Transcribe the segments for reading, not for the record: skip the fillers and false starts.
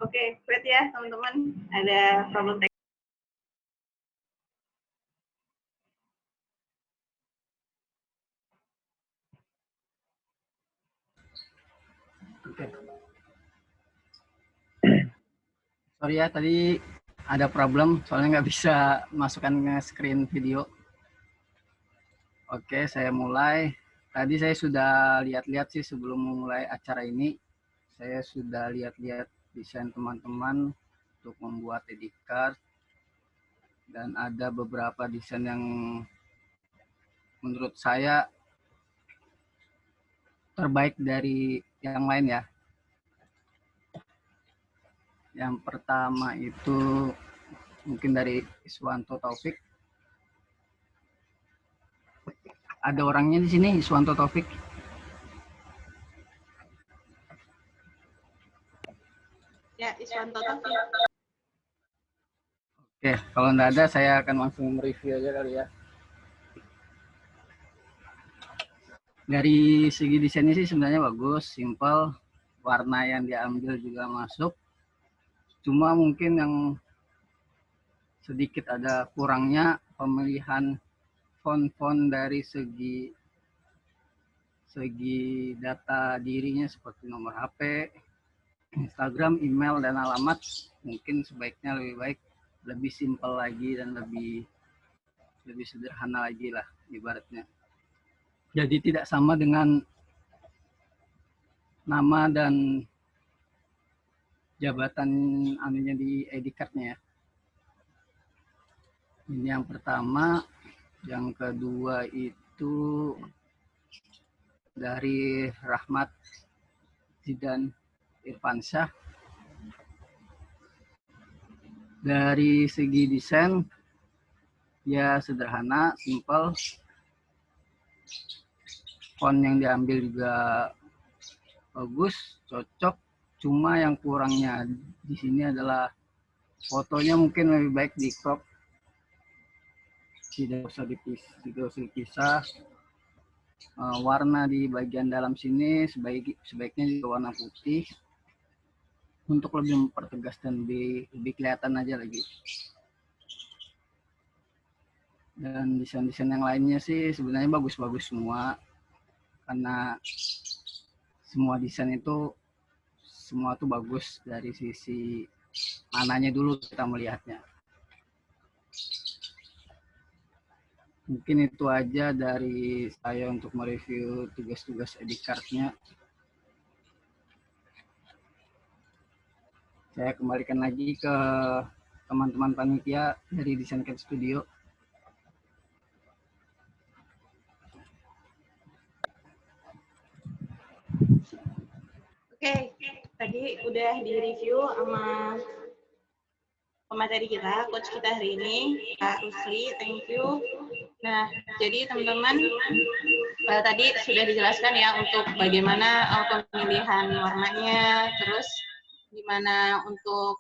Oke, wait ya teman-teman, ada problem teknis. Oke. Sorry ya, tadi ada problem, soalnya nggak bisa masukkan screen video. Oke, saya mulai. Tadi saya sudah lihat-lihat sih sebelum memulai acara ini. Saya sudah lihat-lihat desain teman-teman untuk membuat ID card. Dan ada beberapa desain yang menurut saya terbaik dari yang lain ya. Yang pertama itu mungkin dari Iswanto Taufik. Ada orangnya di sini, Iswanto Taufik. Ya, Iswanto Taufik. Oke, kalau nggak ada saya akan langsung mereview aja kali ya. Dari segi desainnya sih sebenarnya bagus, simple, warna yang diambil juga masuk. Cuma mungkin yang sedikit ada kurangnya pemilihan font-font dari segi data dirinya seperti nomor HP, Instagram, email, dan alamat. Mungkin sebaiknya lebih baik lebih simpel lagi dan lebih sederhana lagi lah ibaratnya. Jadi tidak sama dengan nama dan jabatan anunya di ID card-nya ya. Ini yang pertama. Yang kedua itu dari Rahmat Zidan Irfansyah. Dari segi desain ya sederhana, simple. Font yang diambil juga bagus, cocok. Cuma yang kurangnya di sini adalah fotonya mungkin lebih baik di crop, tidak usah dipisah. Warna di bagian dalam sini sebaiknya juga warna putih untuk lebih mempertegas dan lebih kelihatan aja lagi. Dan desain-desain yang lainnya sih sebenarnya bagus-bagus semua, karena semua desain itu semua tuh bagus dari sisi mananya dulu kita melihatnya. Mungkin itu aja dari saya untuk mereview tugas-tugas ID card-nya. Saya kembalikan lagi ke teman-teman panitia dari Design Camp Studio. Oke, tadi udah di-review sama pemateri kita, coach kita hari ini, Kak Rusli, thank you. Nah, jadi teman-teman tadi sudah dijelaskan ya untuk bagaimana pemilihan warnanya, terus gimana untuk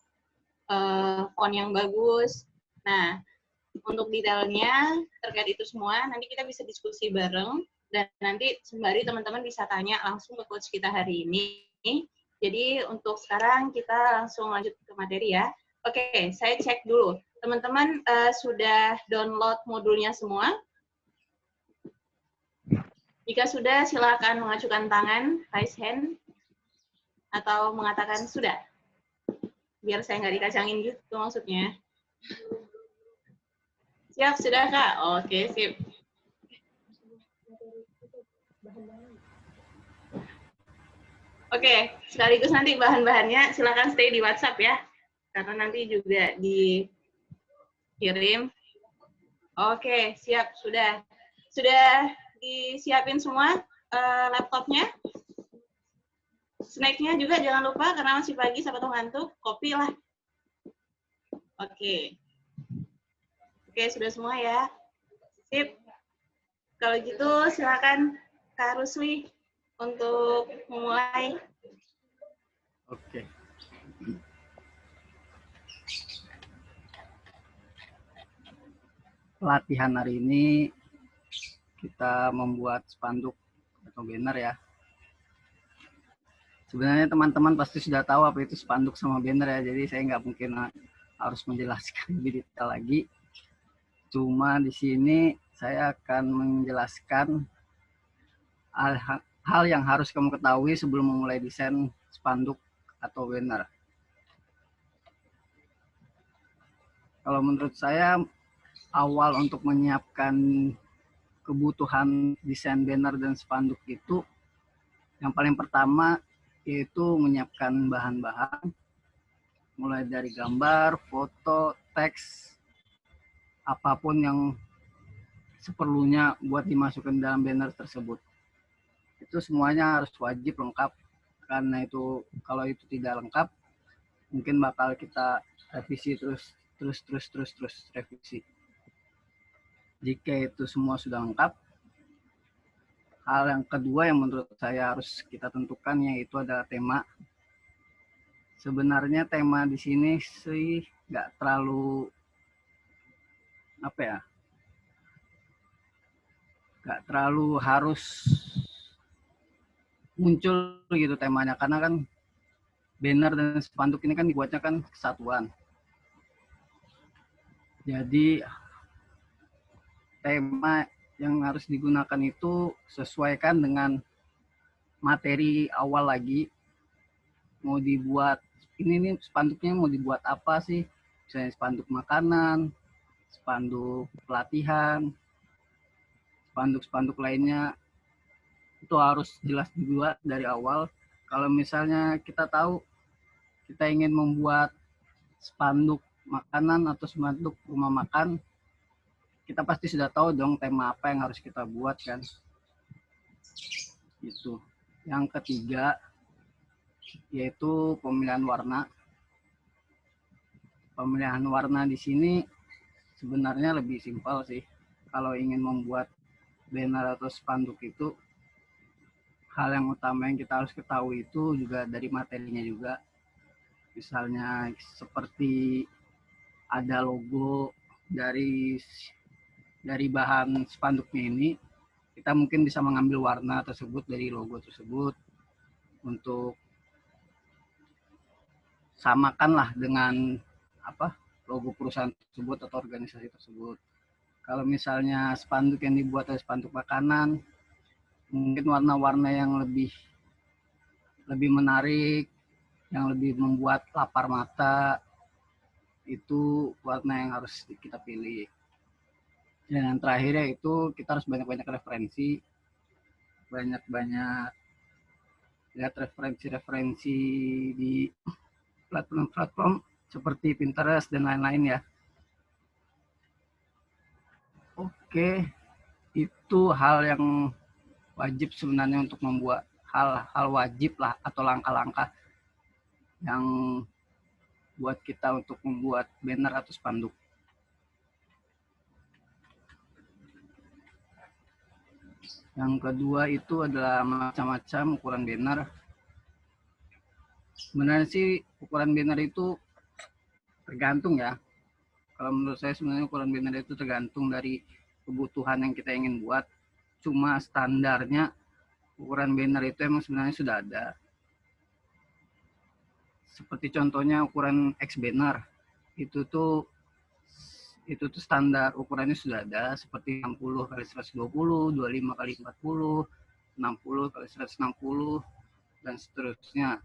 font yang bagus. Nah, untuk detailnya terkait itu semua, nanti kita bisa diskusi bareng, dan nanti sembari teman-teman bisa tanya langsung ke coach kita hari ini. Jadi untuk sekarang kita langsung lanjut ke materi ya. Oke, saya cek dulu. Teman-teman sudah download modulnya semua? Jika sudah, silakan mengajukan tangan, raise hand, atau mengatakan sudah. Biar saya nggak dikacangin gitu maksudnya. Siap, sudah Kak? Oke, sip. Oke, sekaligus nanti bahan-bahannya silakan stay di WhatsApp ya. Karena nanti juga dikirim. Oke, siap, sudah. Sudah disiapin semua laptopnya? Snacknya juga jangan lupa, karena masih pagi, siapa tahu ngantuk, kopi lah. Oke. Oke, sudah semua ya. Sip. Kalau gitu silakan Kak Rusli untuk memulai. Oke. Latihan hari ini kita membuat spanduk atau banner ya. Sebenarnya teman-teman pasti sudah tahu apa itu spanduk sama banner ya, jadi saya nggak mungkin harus menjelaskan lebih detail lagi. Cuma di sini saya akan menjelaskan hal yang harus kamu ketahui sebelum memulai desain spanduk atau banner. Kalau menurut saya, awal untuk menyiapkan kebutuhan desain banner dan spanduk itu, yang paling pertama yaitu menyiapkan bahan-bahan, mulai dari gambar, foto, teks, apapun yang seperlunya buat dimasukkan dalam banner tersebut. Itu semuanya harus wajib lengkap, karena itu kalau itu tidak lengkap, mungkin bakal kita revisi terus revisi. Jika itu semua sudah lengkap, hal yang kedua yang menurut saya harus kita tentukan yaitu adalah tema. Sebenarnya tema di sini sih nggak terlalu nggak terlalu harus muncul gitu temanya, karena kan banner dan spanduk ini kan dibuatnya kan kesatuan. Jadi tema yang harus digunakan itu sesuaikan dengan materi awal lagi. Mau dibuat ini nih spanduknya mau dibuat apa sih? Misalnya spanduk makanan, spanduk pelatihan, spanduk lainnya, itu harus jelas dibuat dari awal. Kalau misalnya kita tahu kita ingin membuat spanduk makanan atau spanduk rumah makan, kita pasti sudah tahu dong tema apa yang harus kita buat kan. Itu. Yang ketiga yaitu pemilihan warna. Pemilihan warna di sini sebenarnya lebih simpel sih. Kalau ingin membuat banner atau spanduk itu, hal yang utama yang kita harus ketahui itu juga dari materinya juga. Misalnya seperti ada logo dari bahan spanduknya ini, kita mungkin bisa mengambil warna tersebut dari logo tersebut untuk samakanlah dengan logo perusahaan tersebut atau organisasi tersebut. Kalau misalnya spanduk yang dibuat dari spanduk makanan, mungkin warna-warna yang lebih menarik, yang lebih membuat lapar mata, itu warna yang harus kita pilih. Dan yang terakhir yaitu kita harus banyak-banyak referensi, banyak-banyak lihat referensi-referensi di platform-platform seperti Pinterest dan lain-lain ya. Oke, itu hal yang wajib sebenarnya untuk membuat hal wajib lah atau langkah-langkah yang buat kita untuk membuat banner atau spanduk. Yang kedua itu adalah macam-macam ukuran banner. Sebenarnya sih ukuran banner itu tergantung ya. Kalau menurut saya sebenarnya ukuran banner itu tergantung dari kebutuhan yang kita ingin buat. Cuma standarnya ukuran banner itu emang sebenarnya sudah ada. Seperti contohnya ukuran X banner. Itu tuh standar ukurannya sudah ada, seperti 60 kali 120, 25 kali 40, 60 kali 160, dan seterusnya.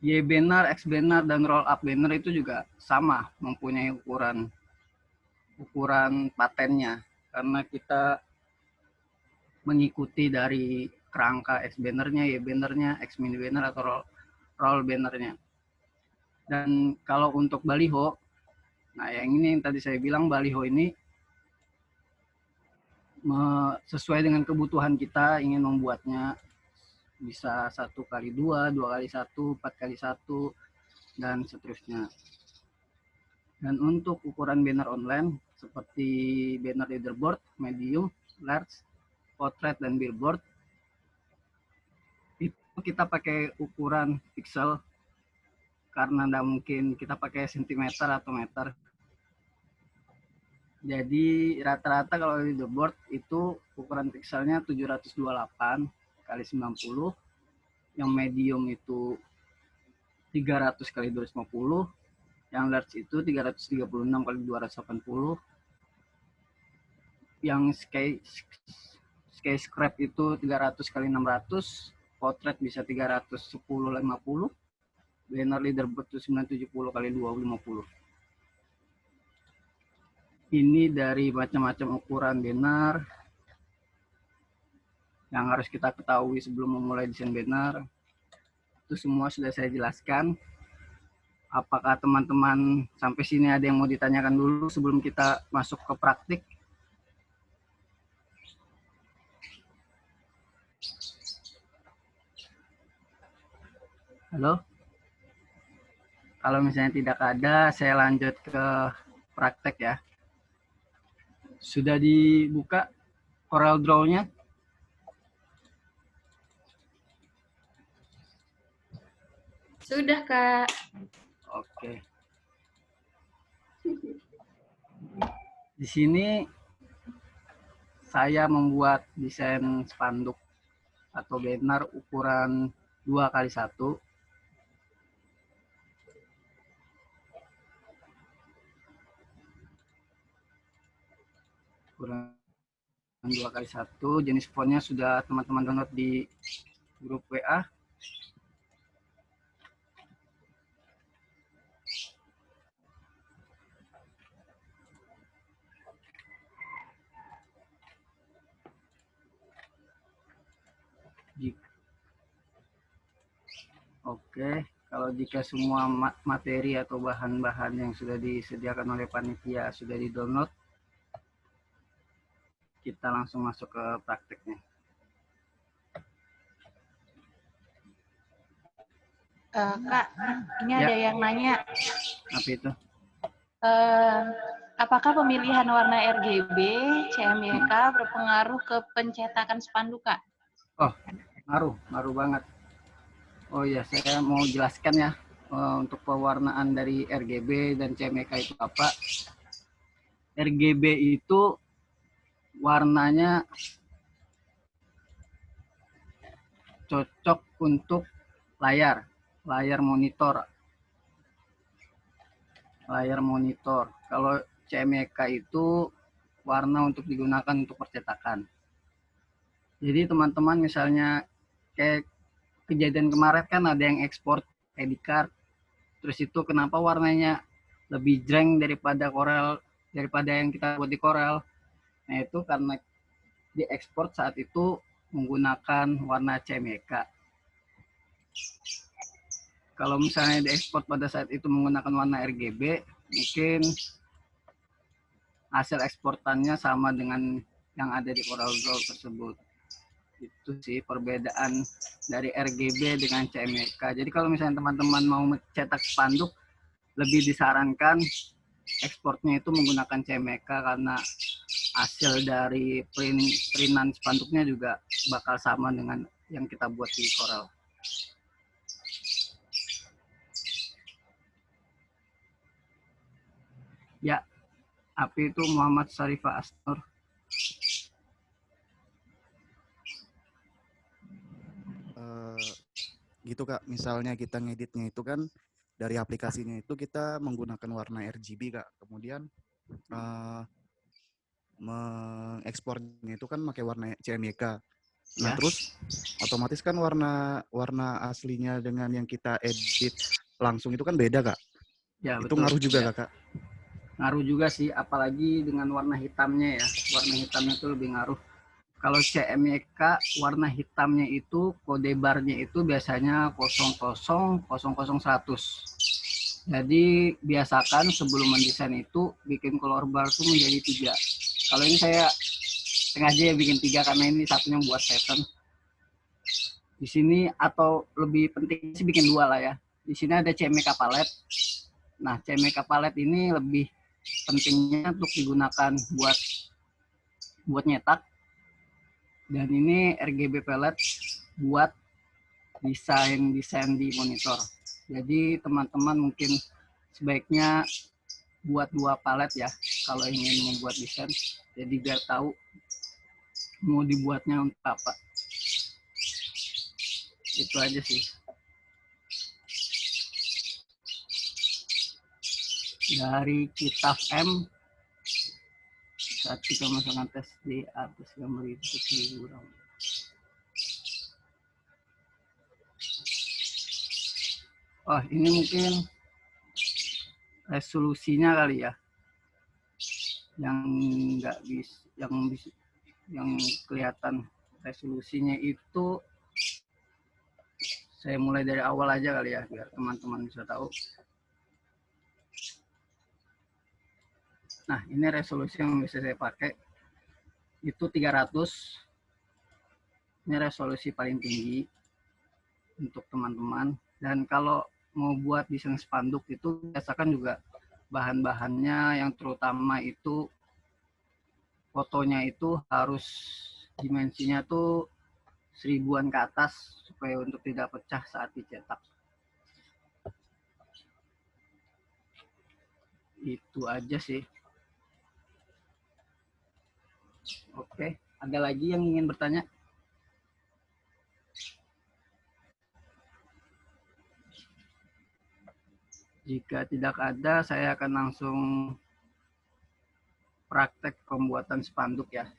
Y banner, X banner, dan roll up banner itu juga sama, mempunyai ukuran patennya, karena kita mengikuti dari kerangka X bannernya, Y bannernya, X mini banner, atau roll bannernya. Dan kalau untuk baliho, nah yang ini yang tadi saya bilang, baliho ini sesuai dengan kebutuhan kita, ingin membuatnya bisa 1x2, 2x1, 4x1, dan seterusnya. Dan untuk ukuran banner online seperti banner leaderboard, medium, large, portrait, dan billboard, itu kita pakai ukuran pixel karena tidak mungkin kita pakai sentimeter atau meter. Jadi rata-rata kalau leaderboard itu ukuran pixelnya 728, kali 90, yang medium itu 300 kali 250, yang large itu 336 kali 280, yang sky scrap itu 300 kali 600, potret bisa 310-50, banner leaderboard itu 970 kali 250. Ini dari macam-macam ukuran banner yang harus kita ketahui sebelum memulai desain banner. Itu semua sudah saya jelaskan. Apakah teman-teman sampai sini ada yang mau ditanyakan dulu sebelum kita masuk ke praktik? Halo? Kalau misalnya tidak ada, saya lanjut ke praktek ya. Sudah dibuka Corel Draw-nya? Sudah, Kak. Oke. Di sini saya membuat desain spanduk atau banner ukuran 2x1. Ukuran 2x1, jenis fontnya sudah teman-teman download di grup WA. Oke, kalau jika semua materi atau bahan-bahan yang sudah disediakan oleh panitia sudah di-download, kita langsung masuk ke prakteknya. Kak, ini Ya. ada yang nanya. Apa itu? Apakah pemilihan warna RGB, CMYK berpengaruh ke pencetakan spanduk, Kak? Oh, ngaruh banget. Oh ya, saya mau jelaskan ya untuk pewarnaan dari RGB dan CMYK itu apa. RGB itu warnanya cocok untuk layar monitor. Kalau CMYK itu warna untuk digunakan untuk percetakan. Jadi teman-teman misalnya kayak kejadian kemarin kan ada yang ekspor ID card, terus itu kenapa warnanya lebih jreng daripada yang kita buat di Corel. Nah itu karena diekspor saat itu menggunakan warna CMYK. Kalau misalnya diekspor pada saat itu menggunakan warna RGB, mungkin hasil eksportannya sama dengan yang ada di Corel Draw tersebut. Itu sih perbedaan dari RGB dengan CMYK. Jadi kalau misalnya teman-teman mau mencetak spanduk, lebih disarankan ekspornya itu menggunakan CMYK karena hasil dari printan spanduknya juga bakal sama dengan yang kita buat di Corel. Ya, api itu Muhammad Syarifah Asnur. Gitu Kak, misalnya kita ngeditnya itu kan dari aplikasinya itu kita menggunakan warna RGB Kak, kemudian mengekspornya itu kan pakai warna CMYK. Nah, Ya. terus otomatis kan warna aslinya dengan yang kita edit langsung itu kan beda Kak. Ya, itu betul. Ngaruh juga ya. Kak? Ngaruh juga sih, apalagi dengan warna hitamnya ya. Warna hitamnya itu lebih ngaruh. Kalau CMYK warna hitamnya itu kode barnya itu biasanya 00000100. Jadi biasakan sebelum mendesain itu bikin color bar itu menjadi 3. Kalau ini saya sengaja ya bikin 3 karena ini satunya buat pattern. Di sini atau lebih penting sih bikin 2 lah ya. Di sini ada CMYK palette. Nah, CMYK palette ini lebih pentingnya untuk digunakan buat nyetak. Dan ini RGB palette buat desain di monitor. Jadi teman-teman mungkin sebaiknya buat 2 palet ya kalau ingin membuat desain. Jadi biar tahu mau dibuatnya untuk apa. Itu aja sih. Dari kitab M, saat kita masukkan tes di atas gambar itu kurang. Oh, ini mungkin resolusinya kali ya, yang nggak bisa, yang kelihatan resolusinya itu. Saya mulai dari awal aja kali ya, biar teman-teman bisa tahu. Nah, ini resolusi yang bisa saya pakai. Itu 300. Ini resolusi paling tinggi untuk teman-teman. Dan kalau mau buat desain spanduk itu, biasakan juga bahan-bahannya yang terutama itu fotonya itu harus dimensinya tuh 1000-an ke atas supaya untuk tidak pecah saat dicetak. Itu aja sih. Oke, ada lagi yang ingin bertanya? Jika tidak ada, saya akan langsung praktek pembuatan spanduk ya.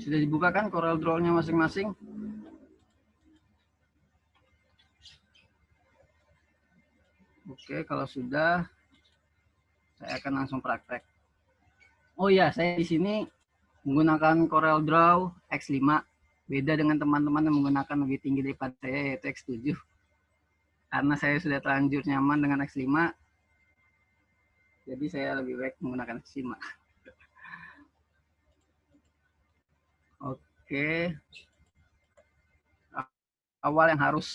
Sudah dibuka kan Corel Draw-nya masing-masing? Oke, kalau sudah, saya akan langsung praktek. Oh ya, saya di sini menggunakan Corel Draw X5. Beda dengan teman-teman yang menggunakan lebih tinggi daripada saya, yaitu X7. Karena saya sudah terlanjur nyaman dengan X5, jadi saya lebih baik menggunakan X5. Oke. Awal yang harus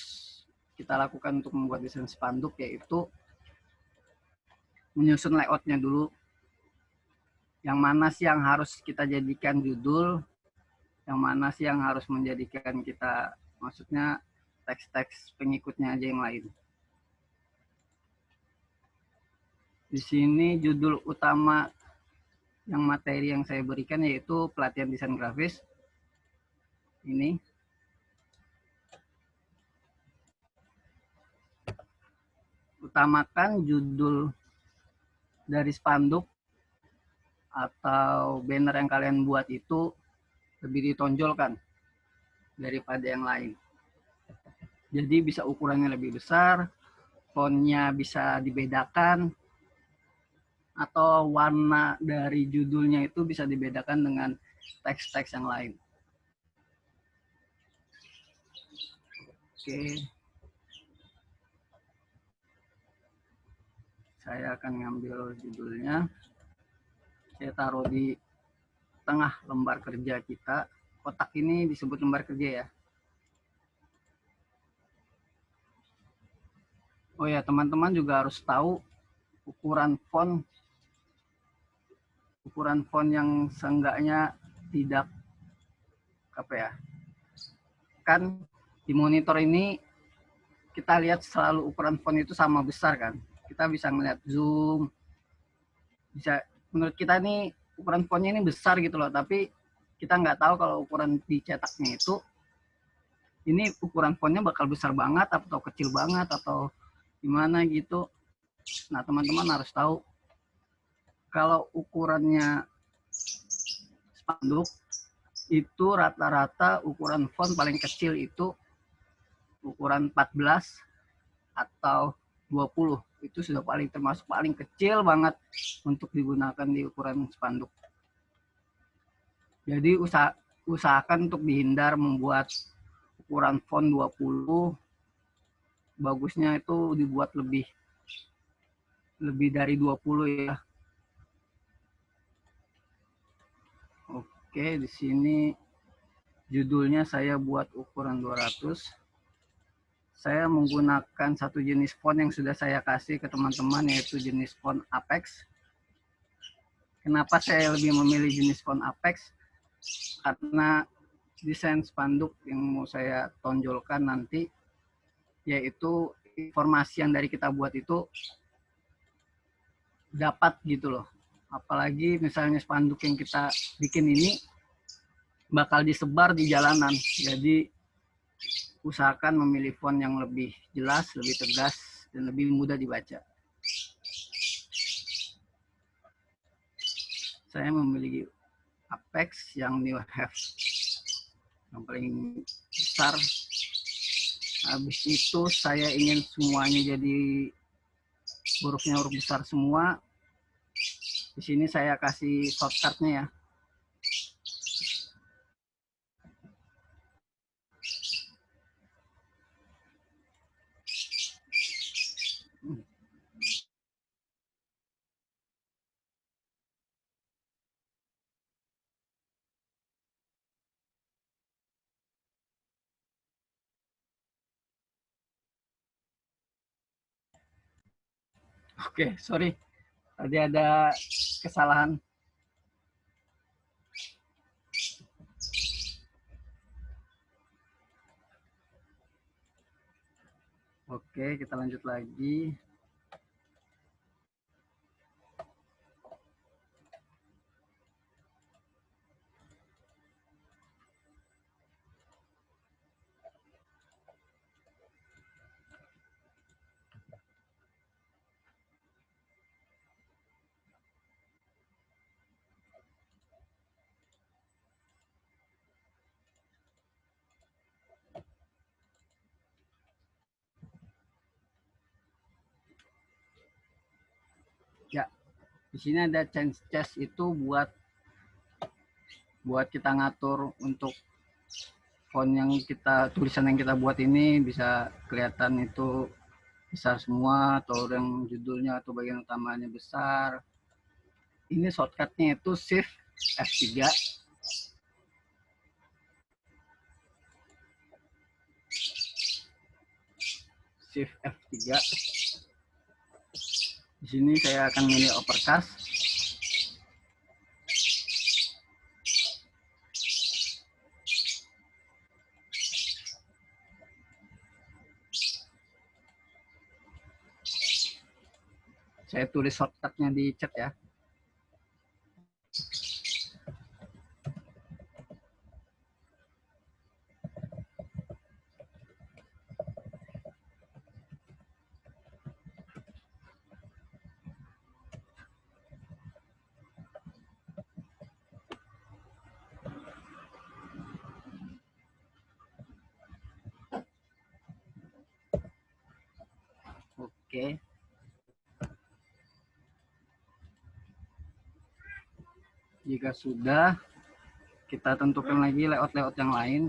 kita lakukan untuk membuat desain spanduk yaitu menyusun layoutnya dulu. Yang mana sih yang harus kita jadikan judul, yang mana sih yang harus menjadikan kita, maksudnya teks-teks pengikutnya aja yang lain. Di sini judul utama yang materi yang saya berikan yaitu pelatihan desain grafis. Ini. Utamakan judul dari spanduk atau banner yang kalian buat itu lebih ditonjolkan daripada yang lain. Jadi bisa ukurannya lebih besar, fontnya bisa dibedakan, atau warna dari judulnya itu bisa dibedakan dengan teks-teks yang lain. Oke. Saya akan ngambil judulnya. Saya taruh di tengah lembar kerja kita. Kotak ini disebut lembar kerja ya. Oh ya, teman-teman juga harus tahu ukuran font yang seenggaknya tidak apa ya. Kan di monitor ini kita lihat selalu ukuran font itu sama besar kan. Kita bisa melihat zoom. Bisa, menurut kita nih ukuran fontnya ini besar gitu loh, tapi kita nggak tahu kalau ukuran dicetaknya itu ini ukuran fontnya bakal besar banget atau kecil banget atau gimana gitu. Nah, teman-teman harus tahu kalau ukurannya spanduk itu rata-rata ukuran font paling kecil itu ukuran 14 atau 20. Itu sudah termasuk paling kecil banget untuk digunakan di ukuran spanduk. Jadi usahakan untuk dihindar membuat ukuran font 20. Bagusnya itu dibuat lebih dari 20 ya. Oke, di sini judulnya saya buat ukuran 200. Saya menggunakan satu jenis font yang sudah saya kasih ke teman-teman, yaitu jenis font Apex. Kenapa saya lebih memilih jenis font Apex? Karena desain spanduk yang mau saya tonjolkan nanti, yaitu informasi yang dari kita buat itu dapat gitu loh. Apalagi misalnya spanduk yang kita bikin ini bakal disebar di jalanan. Jadi usahakan memilih font yang lebih jelas, lebih tegas, dan lebih mudah dibaca. Saya memilih Apex yang New Have, yang paling besar. Habis itu saya ingin semuanya jadi hurufnya huruf besar semua. Di sini saya kasih shortcutnya ya. Oke, sorry. Tadi ada kesalahan. Oke, kita lanjut lagi. Ya, di sini ada change chest itu buat kita ngatur untuk font yang kita, tulisan yang kita buat ini bisa kelihatan itu besar semua, atau yang judulnya atau bagian utamanya besar. Ini shortcutnya itu Shift F3. Shift F3. Di sini saya akan milih overcast. Saya tulis shortcutnya di chat ya. Oke. Jika sudah, kita tentukan lagi layout-layout yang lain.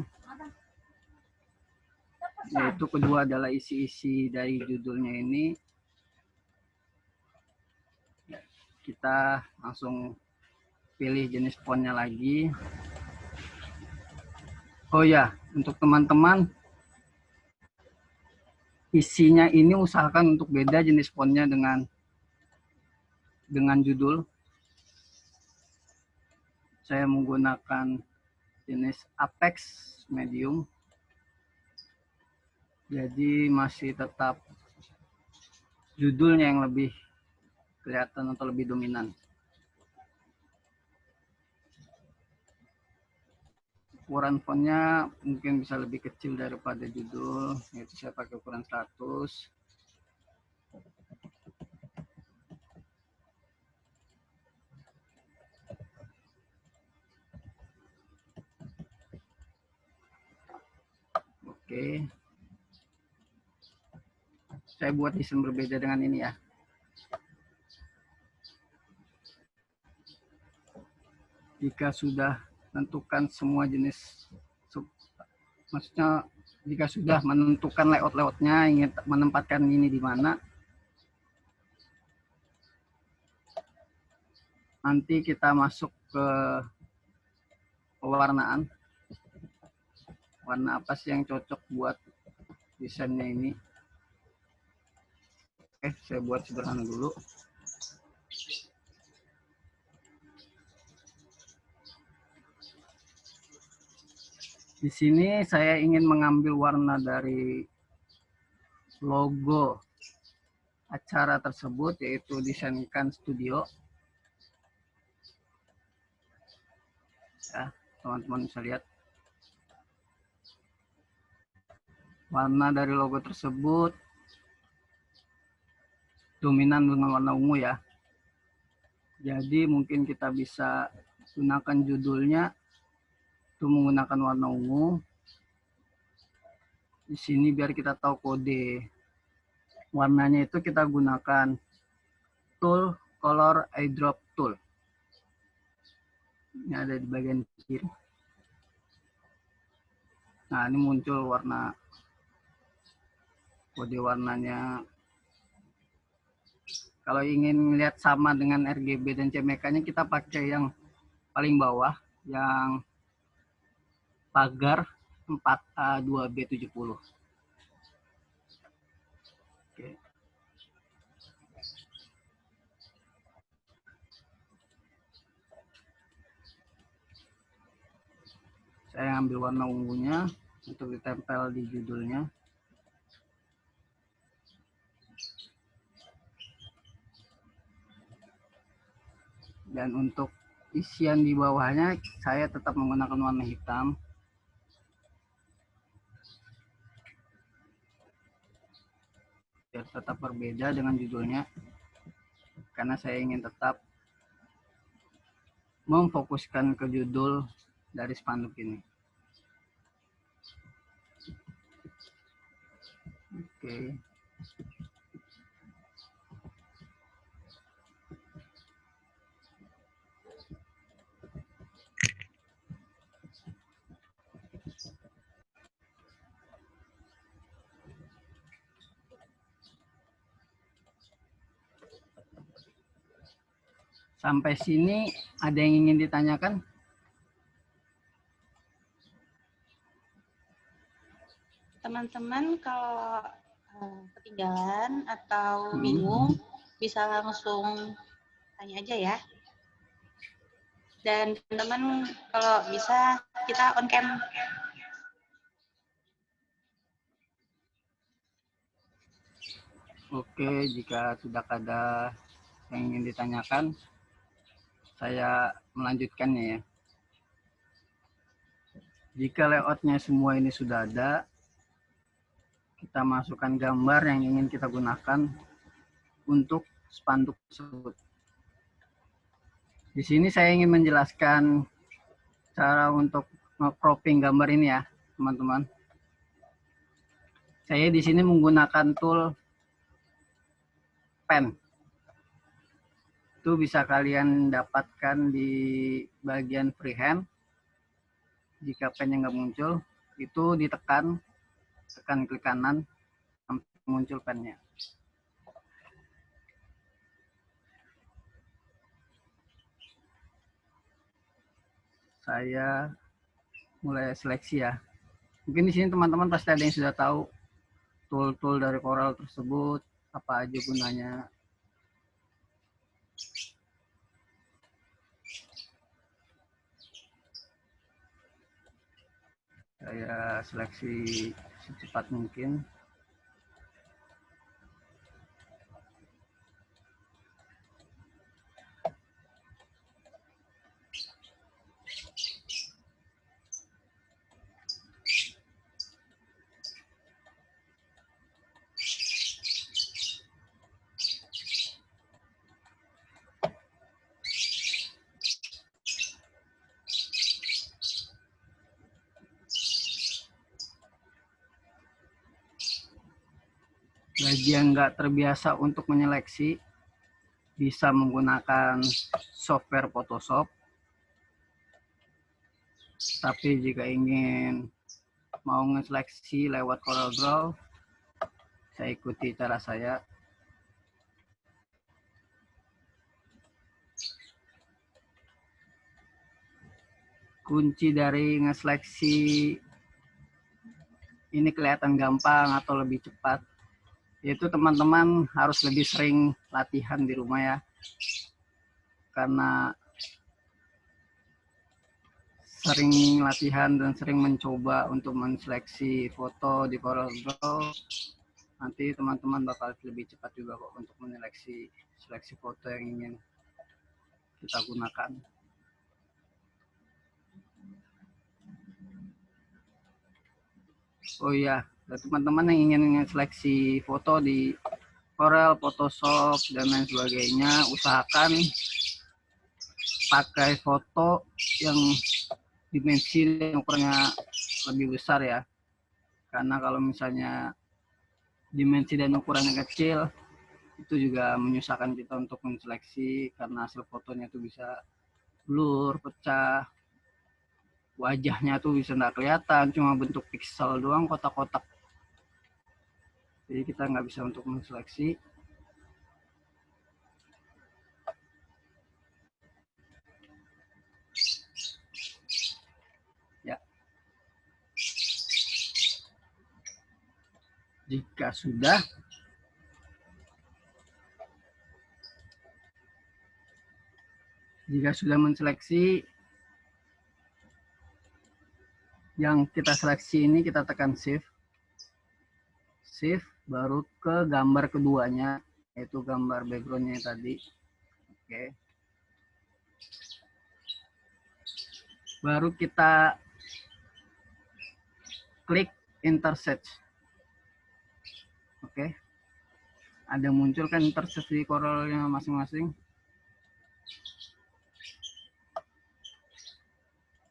Yaitu kedua adalah isi-isi dari judulnya ini. Kita langsung pilih jenis fontnya lagi. Oh ya, untuk teman-teman, isinya ini usahakan untuk beda jenis fontnya dengan judul. Saya menggunakan jenis Apex medium. Jadi masih tetap judulnya yang lebih kelihatan atau lebih dominan. Ukuran fontnya mungkin bisa lebih kecil daripada judul, yaitu saya pakai ukuran 100. Oke. Saya buat desain berbeda dengan ini ya. Jika sudah tentukan semua jenis, maksudnya jika sudah menentukan layout-layoutnya, ingin menempatkan ini di mana, nanti kita masuk ke pewarnaan. Warna apa sih yang cocok buat desainnya ini? Oke, saya buat sederhana dulu. Di sini saya ingin mengambil warna dari logo acara tersebut, yaitu Desainkan Studio. Ya, teman-teman bisa lihat warna dari logo tersebut dominan dengan warna ungu ya. Jadi mungkin kita bisa gunakan judulnya itu menggunakan warna ungu. Di sini biar kita tahu kode warnanya itu kita gunakan tool color eyedrop tool. Ini ada di bagian kiri. Nah, ini muncul warna kode warnanya. Kalau ingin lihat sama dengan RGB dan CMYK-nya, kita pakai yang paling bawah, yang pagar 4A2B70. Oke. Saya ambil warna ungunya untuk ditempel di judulnya. Dan untuk isian di bawahnya saya tetap menggunakan warna hitam. Biar tetap berbeda dengan judulnya. Karena saya ingin tetap memfokuskan ke judul dari spanduk ini. Oke. Sampai sini ada yang ingin ditanyakan? Teman-teman kalau ketinggalan atau bingung bisa langsung tanya aja ya. Dan teman-teman kalau bisa kita on cam. Oke, jika tidak ada yang ingin ditanyakan, saya melanjutkannya ya. Jika layoutnya semua ini sudah ada, kita masukkan gambar yang ingin kita gunakan untuk spanduk tersebut. Di sini saya ingin menjelaskan cara untuk cropping gambar ini ya, teman-teman. Saya di sini menggunakan tool pen. Itu bisa kalian dapatkan di bagian freehand. Jika pennya nggak muncul, itu ditekan, tekan klik kanan sampai muncul pennya. Saya mulai seleksi ya. Mungkin di sini teman-teman pasti ada yang sudah tahu tool-tool dari Corel tersebut, apa aja gunanya. Saya seleksi secepat mungkin. Bagi yang nggak terbiasa untuk menyeleksi, bisa menggunakan software Photoshop. Tapi jika ingin mau ngeseleksi lewat CorelDRAW, saya ikuti cara saya. Kunci dari ngeseleksi ini kelihatan gampang atau lebih cepat, yaitu teman-teman harus lebih sering latihan di rumah ya. Karena sering latihan dan sering mencoba untuk menseleksi foto di CorelDRAW, nanti teman-teman bakal lebih cepat juga kok untuk menyeleksi foto yang ingin kita gunakan. Oh iya, buat teman-teman yang ingin seleksi foto di Corel, Photoshop, dan lain sebagainya, usahakan pakai foto yang dimensi dan ukurannya lebih besar ya. Karena kalau misalnya dimensi dan ukurannya kecil, itu juga menyusahkan kita untuk menseleksi karena hasil fotonya itu bisa blur, pecah, wajahnya tuh bisa nggak kelihatan, cuma bentuk pixel doang, kotak-kotak. Jadi kita nggak bisa untuk menseleksi. Ya. Jika sudah menseleksi, yang kita seleksi ini kita tekan shift, baru ke gambar keduanya, yaitu gambar backgroundnya tadi. Oke. Baru kita klik intersearch. Oke. Ada muncul kan intersearch di Corelnya masing-masing.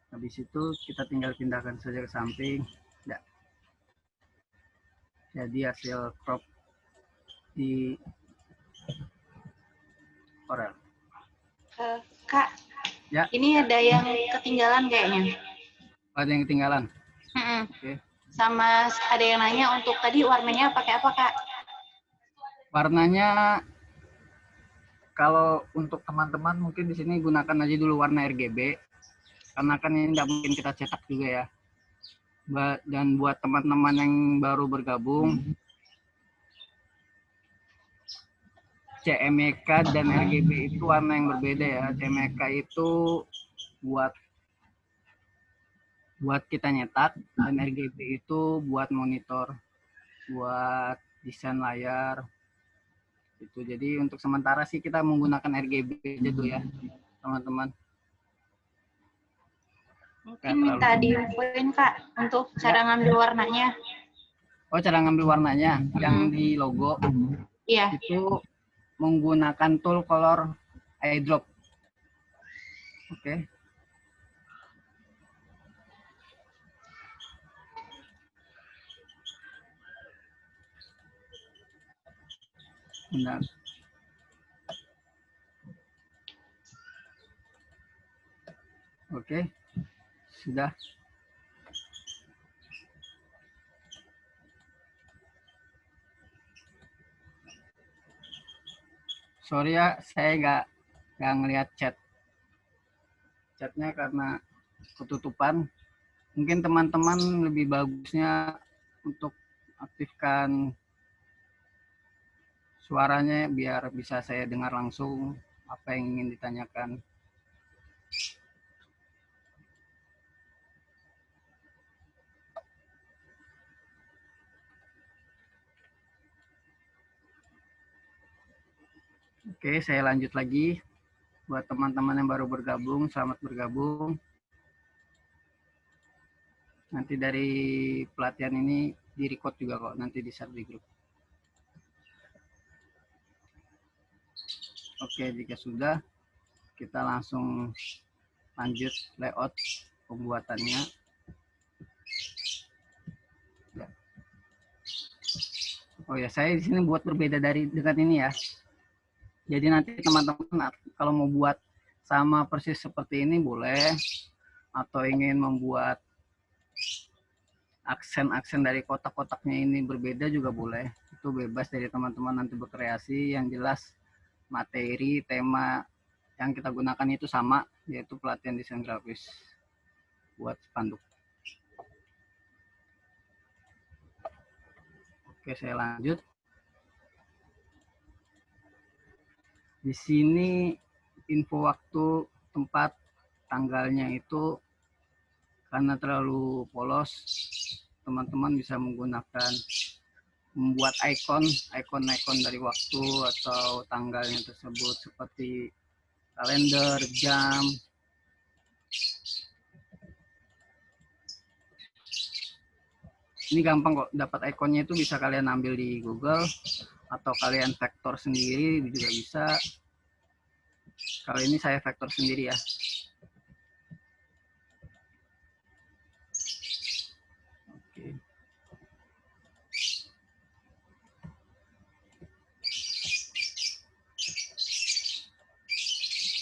Habis itu kita tinggal pindahkan saja ke samping. Ya. Jadi hasil crop di Corel. Kak, ya. Ini ada yang ketinggalan kayaknya. Ada yang ketinggalan? Oke. Sama ada yang nanya untuk tadi warnanya pakai apa, Kak? Warnanya, kalau untuk teman-teman mungkin di sini gunakan aja dulu warna RGB. Karena kan ini tidak mungkin kita cetak juga ya. Dan buat teman-teman yang baru bergabung, CMYK dan RGB itu warna yang berbeda ya. CMYK itu buat kita nyetak, dan RGB itu buat monitor, buat desain layar. Itu jadi untuk sementara sih kita menggunakan RGB aja tuh ya, teman-teman. Mungkin minta diinfoin, Kak, untuk cara ngambil warnanya. Oh, cara ngambil warnanya yang di logo. Iya. Itu menggunakan tool color eyedrop. Oke. Benar. Oke. Sudah. Sorry ya, saya nggak ngelihat chatnya karena ketutupan. Mungkin teman-teman lebih bagusnya untuk aktifkan suaranya biar bisa saya dengar langsung apa yang ingin ditanyakan. Oke, saya lanjut lagi. Buat teman-teman yang baru bergabung, selamat bergabung. Nanti dari pelatihan ini di-record juga kok, nanti di-share di grup. Oke, jika sudah, kita langsung lanjut layout pembuatannya. Ya. Oh ya, saya di sini buat berbeda dengan ini ya. Jadi nanti teman-teman kalau mau buat sama persis seperti ini boleh, atau ingin membuat aksen-aksen dari kotak-kotaknya ini berbeda juga boleh. Itu bebas dari teman-teman nanti berkreasi. Yang jelas materi, tema yang kita gunakan itu sama, yaitu pelatihan desain grafis buat spanduk. Oke, saya lanjut. Di sini info waktu, tempat, tanggalnya itu karena terlalu polos, teman-teman bisa menggunakan membuat ikon dari waktu atau tanggalnya tersebut seperti kalender, jam. Ini gampang kok, dapat ikonnya itu bisa kalian ambil di Google atau kalian vektor sendiri juga bisa. Kali ini saya vektor sendiri ya. Oke.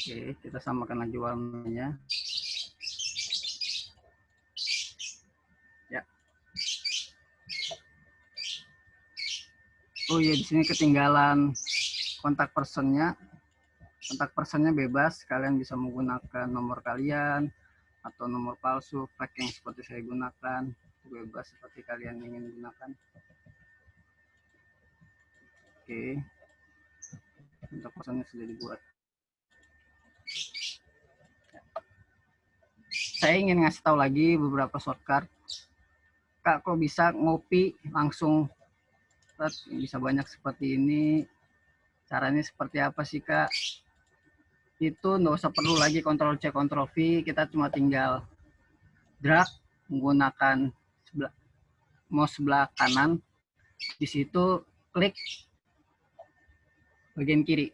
Oke, kita samakan lagi warnanya. Ya. Oh iya, di sini ketinggalan kontak personnya. Kontak personnya bebas, kalian bisa menggunakan nomor kalian atau nomor palsu, fake yang seperti saya gunakan, bebas seperti kalian ingin gunakan. Oke, kontak personnya sudah dibuat. Saya ingin ngasih tahu lagi beberapa shortcut. Kak, kok bisa ngopi langsung bisa banyak seperti ini? Caranya seperti apa sih, Kak? Itu nggak usah perlu lagi Ctrl C, Ctrl V, kita cuma tinggal drag menggunakan mouse sebelah kanan. Di situ klik bagian kiri.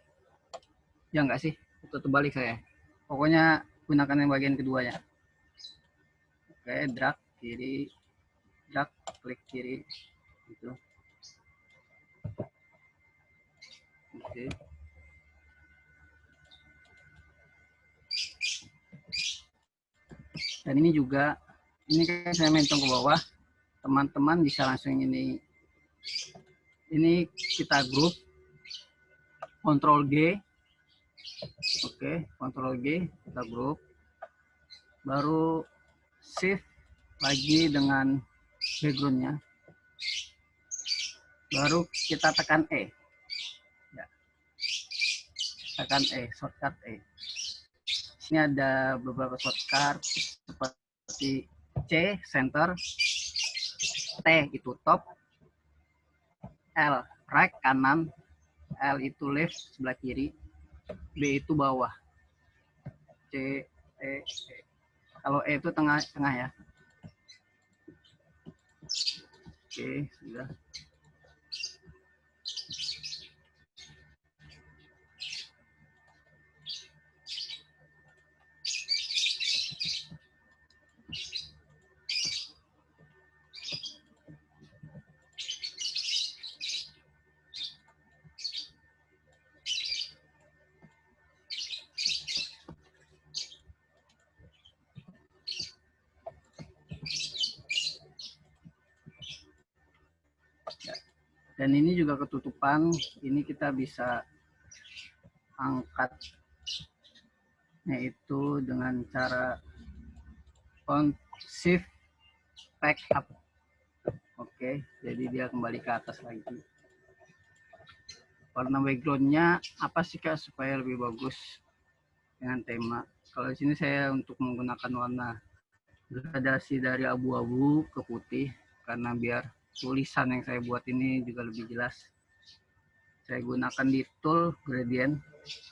Ya nggak sih? Itu terbalik saya. Pokoknya gunakan yang bagian keduanya. Oke, drag kiri, drag, klik kiri. Gitu. Oke. Dan ini juga, ini kan saya mentong ke bawah, teman-teman bisa langsung ini kita grup, Ctrl G, oke, Ctrl G, kita grup, baru shift lagi dengan backgroundnya, baru kita tekan E, ya. Tekan E, shortcut E. Ini ada beberapa shortcut seperti C, center, T itu top, L right kanan, L itu left sebelah kiri, B itu bawah, C, E, E. Kalau E itu tengah ya. Oke, sudah. Dan ini juga ketutupan, ini kita bisa angkat yaitu dengan cara shift back up. Oke, jadi dia kembali ke atas lagi. Warna backgroundnya apa sih Kak supaya lebih bagus dengan tema? Kalau di sini saya untuk menggunakan warna gradasi dari abu-abu ke putih karena biar tulisan yang saya buat ini juga lebih jelas. Saya gunakan di tool gradient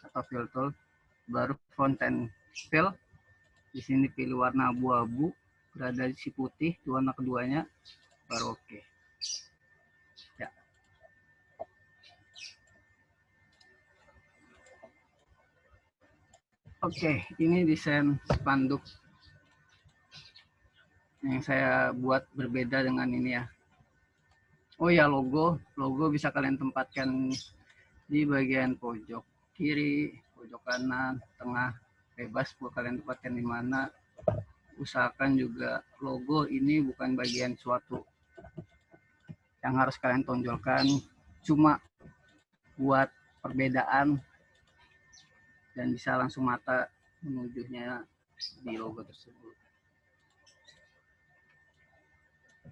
atau fill tool, baru fonten fill. Di sini pilih warna abu-abu, gradasi putih, warna keduanya, baru oke. Ya. Oke, ini desain spanduk yang saya buat berbeda dengan ini ya. Oh ya, logo bisa kalian tempatkan di bagian pojok kiri, pojok kanan, tengah, bebas buat kalian tempatkan di mana. Usahakan juga logo ini bukan bagian suatu yang harus kalian tonjolkan, cuma buat perbedaan dan bisa langsung mata menujunya di logo tersebut.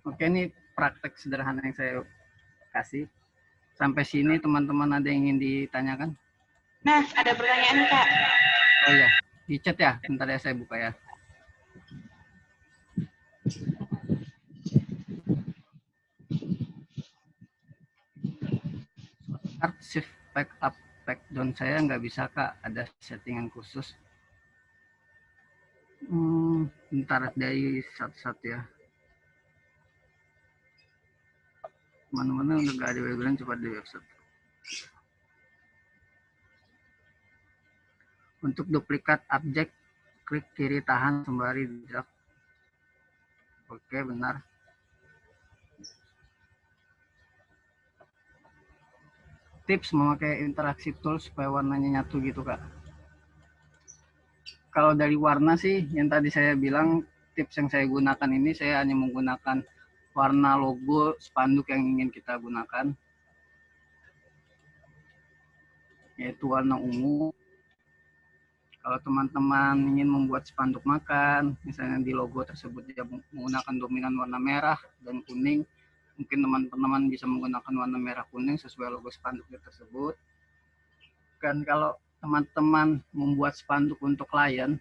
Oke, ini praktek sederhana yang saya kasih. Sampai sini teman-teman ada yang ingin ditanyakan? Nah, ada pertanyaan Kak. Oh iya, di chat ya, bentar ya saya buka ya. Shift back up, back down saya nggak bisa Kak, ada settingan khusus. Bentar dari satu-satu ya. Teman-teman udah gak ada background, coba di website. Untuk duplikat objek, klik kiri tahan sembari drag. Oke, benar. Tips memakai interaksi tool supaya warnanya nyatu gitu, Kak. Kalau dari warna sih, yang tadi saya bilang, tips yang saya gunakan ini, saya hanya menggunakan warna logo spanduk yang ingin kita gunakan, yaitu warna ungu. Kalau teman-teman ingin membuat spanduk makan, misalnya di logo tersebut dia menggunakan dominan warna merah dan kuning, mungkin teman-teman bisa menggunakan warna merah kuning sesuai logo spanduknya tersebut. Dan kalau teman-teman membuat spanduk untuk klien,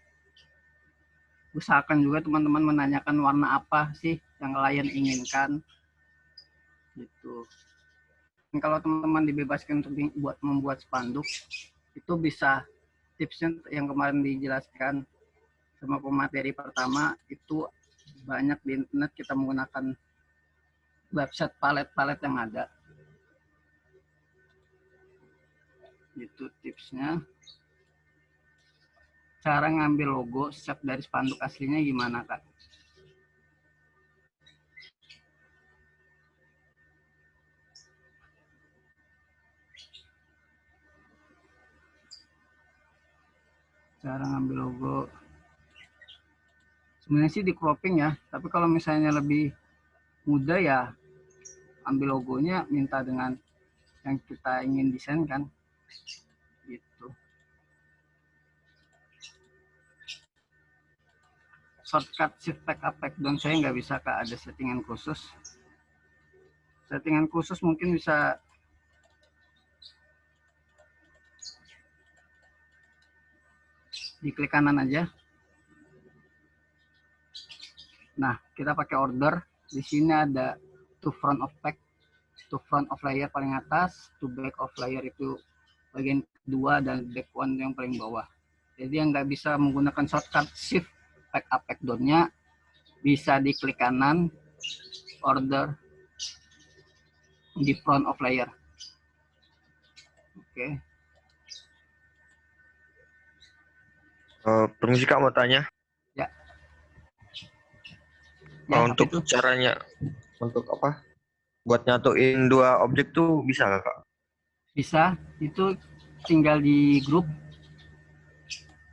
usahakan juga teman-teman menanyakan warna apa sih yang klien inginkan. Gitu. Dan kalau teman-teman dibebaskan untuk membuat spanduk, itu bisa tipsnya yang kemarin dijelaskan sama pemateri pertama, itu banyak di internet kita menggunakan website palet-palet yang ada. Itu tipsnya. Cara ngambil logo set dari spanduk aslinya gimana, Kak? Cara ngambil logo sebenarnya sih di cropping ya, tapi kalau misalnya lebih mudah ya ambil logonya minta dengan yang kita ingin desain kan, gitu. Shortcut shift tag up tag down saya nggak bisa, Kak, ada settingan khusus. Settingan khusus mungkin bisa diklik kanan aja. Nah, kita pakai order. Di sini ada to front of tag, to front of layer paling atas, to back of layer itu bagian kedua, dan back one yang paling bawah. Jadi yang nggak bisa menggunakan shortcut shift tag up tag down-nya bisa diklik kanan, order di front of layer. Oke. Permisi Kak, mau tanya. Ya. Ya, untuk itu caranya, untuk apa? Buat nyatuin dua objek tuh bisa nggak, Kak? bisa, itu tinggal di grup.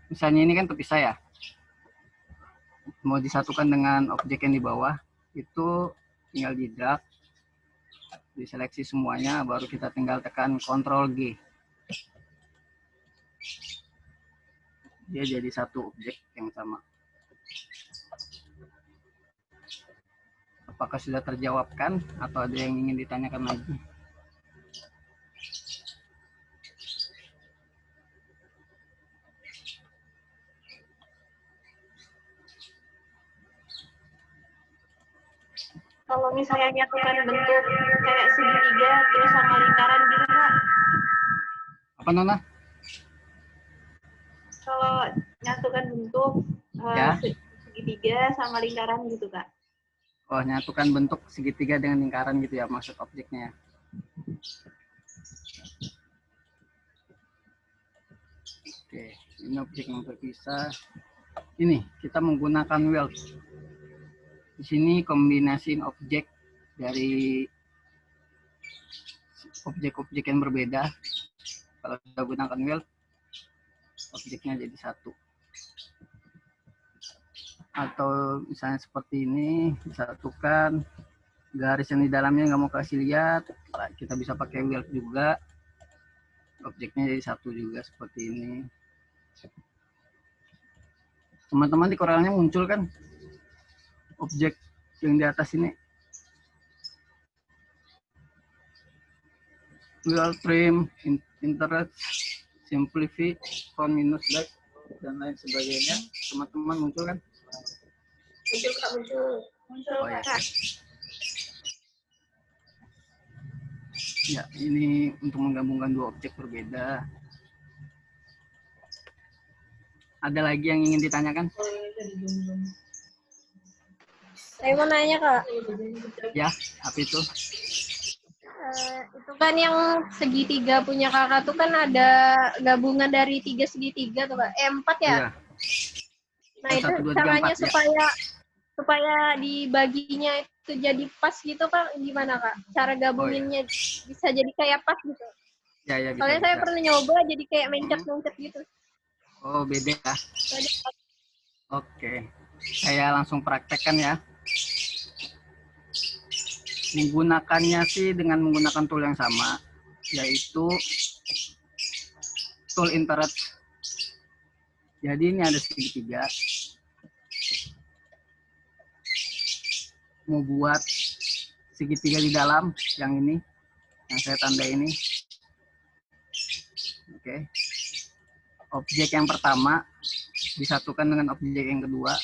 Misalnya ini kan terpisah ya. Mau disatukan dengan objek yang di bawah, itu tinggal di drag, diseleksi semuanya, baru kita tinggal tekan Ctrl G. Dia jadi satu objek yang sama. Apakah sudah terjawabkan atau ada yang ingin ditanyakan lagi? Kalau misalnya nyatukan bentuk kayak segitiga terus sama lingkaran gitu, Kak. Apa, Nona? Kalau nyatukan bentuk Ya. segitiga sama lingkaran gitu, Kak. Oh, nyatukan bentuk segitiga dengan lingkaran gitu ya, maksud objeknya. Oke, ini objek yang terpisah. Ini kita menggunakan weld. Di sini kombinasiin objek dari objek-objek yang berbeda. Kalau kita gunakan weld, objeknya jadi satu. Atau misalnya seperti ini, disatukan, garis yang di dalamnya nggak mau kasih lihat, kita bisa pakai weld juga, objeknya jadi satu juga seperti ini. Teman-teman di Corelnya muncul kan objek yang di atas ini, weld trim, interest, simplify, front minus back, dan lain sebagainya. Teman-teman muncul kan? Muncul, Kak, muncul. Muncul, Oh, ya. Kak. Ya, ini untuk menggabungkan dua objek berbeda. Ada lagi yang ingin ditanyakan? Saya mau nanya, Kak. Ya, apa itu? Itu kan yang segitiga punya kakak tuh kan ada gabungan dari 3 segitiga tuh Kak. 4 ya? Iya. Nah itu 1, 2, 3, caranya 4 ya. supaya dibaginya itu jadi pas gitu Kak, gimana Kak? Cara gabunginnya bisa jadi kayak pas gitu. Ya, ya, Soalnya bisa. saya pernah nyoba jadi kayak mencet-mencet gitu. Oh, beda ya. Oke. Saya langsung praktekkan ya. Menggunakannya sih dengan menggunakan tool yang sama, yaitu tool interrupt. Jadi ini ada segitiga. Mau buat segitiga di dalam, yang ini, yang saya tanda ini. Oke. Objek yang pertama disatukan dengan objek yang kedua,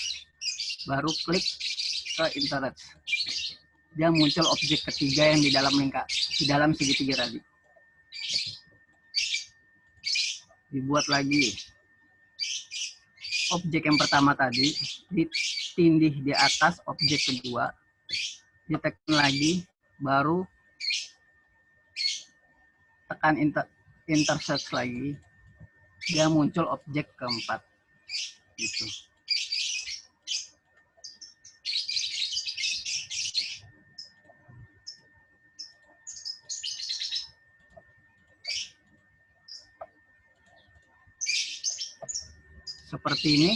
baru klik ke interrupt. Dia muncul objek ketiga yang di dalam lingkar, di dalam segitiga tadi. Dibuat lagi. Objek yang pertama tadi ditindih di atas objek kedua, ditekan lagi, baru tekan intersect lagi, dia muncul objek keempat. Gitu. Seperti ini,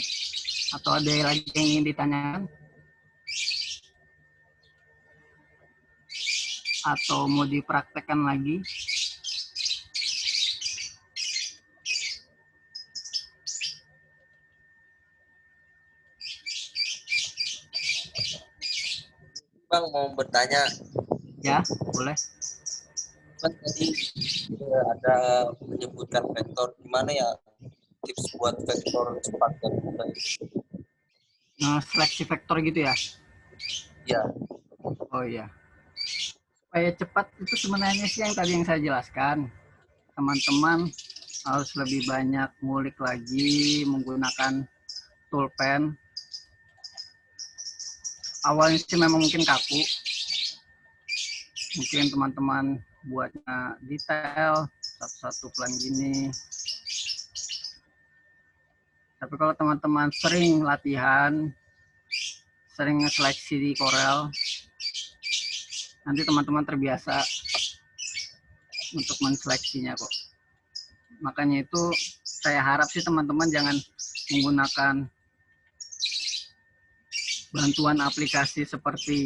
atau ada lagi yang ingin ditanyakan? Atau mau dipraktekkan lagi? Bang mau bertanya. Ya, boleh. Kan tadi ada menyebutkan vektor, gimana ya tips buat vektor cepat dan mudah? Seleksi vektor gitu ya? Ya. Oh iya. Supaya cepat itu sebenarnya sih yang tadi yang saya jelaskan. Teman-teman harus lebih banyak ngulik lagi menggunakan toolpen. Awalnya sih memang mungkin kaku. Mungkin teman-teman buatnya detail, satu-satu pelan gini. Tapi kalau teman-teman sering latihan, sering seleksi di Corel, nanti teman-teman terbiasa untuk menseleksinya kok. Makanya itu saya harap sih teman-teman jangan menggunakan bantuan aplikasi seperti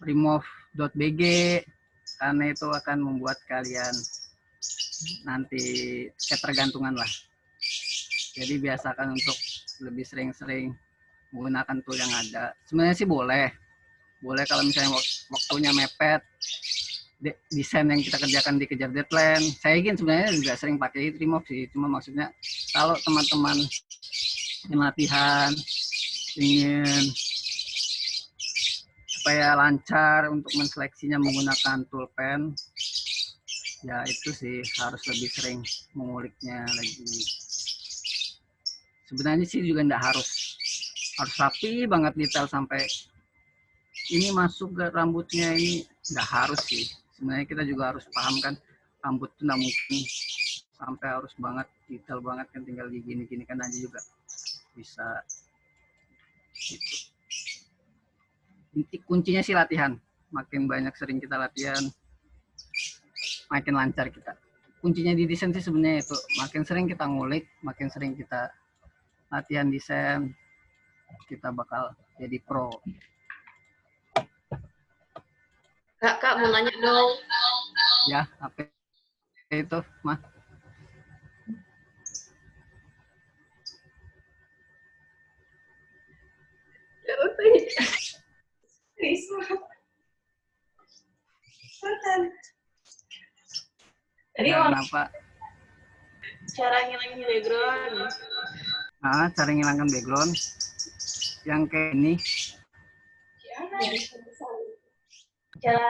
remove.bg, karena itu akan membuat kalian nanti ketergantungan lah. Jadi biasakan untuk lebih sering-sering menggunakan tool yang ada. Sebenarnya sih boleh kalau misalnya waktunya mepet, desain yang kita kerjakan dikejar deadline. Saya ingin sebenarnya juga sering pakai remove sih, cuma maksudnya kalau teman-teman latihan ingin supaya lancar untuk menseleksinya menggunakan toolpen, ya itu sih harus lebih sering menguliknya lagi. Sebenarnya sih juga enggak harus rapi banget detail sampai ini masuk ke rambutnya, ini enggak harus sih. Sebenarnya kita juga harus paham kan, rambut itu enggak mungkin sampai harus banget detail banget kan, tinggal digini-gini kan aja juga bisa. Gitu. Inti kuncinya sih latihan. Makin banyak sering kita latihan, makin lancar kita. Kuncinya di desain sih sebenarnya itu, makin sering kita ngulik, makin sering kita latihan desain, kita bakal jadi pro. Kak mau nanya dong. Ya, apa itu, Mah? Tadi Ya, kenapa? Cara ngilangin background. Cara ngilangkan background yang kayak ini. Cara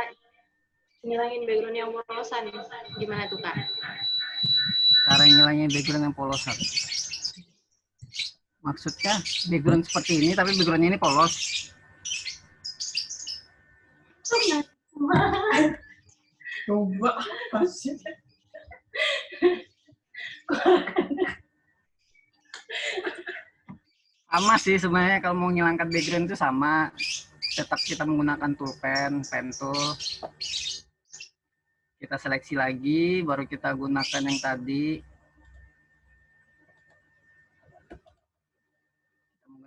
ngilangin background yang polosan, gimana tuh Kak? Cara ngilangin background yang polosan. Maksudnya background seperti ini, tapi backgroundnya ini polos. Coba pasti. Sama sih sebenarnya kalau mau ngilangkan background itu sama. Tetap kita menggunakan toolpen, pen tool. Kita seleksi lagi, baru kita gunakan yang tadi.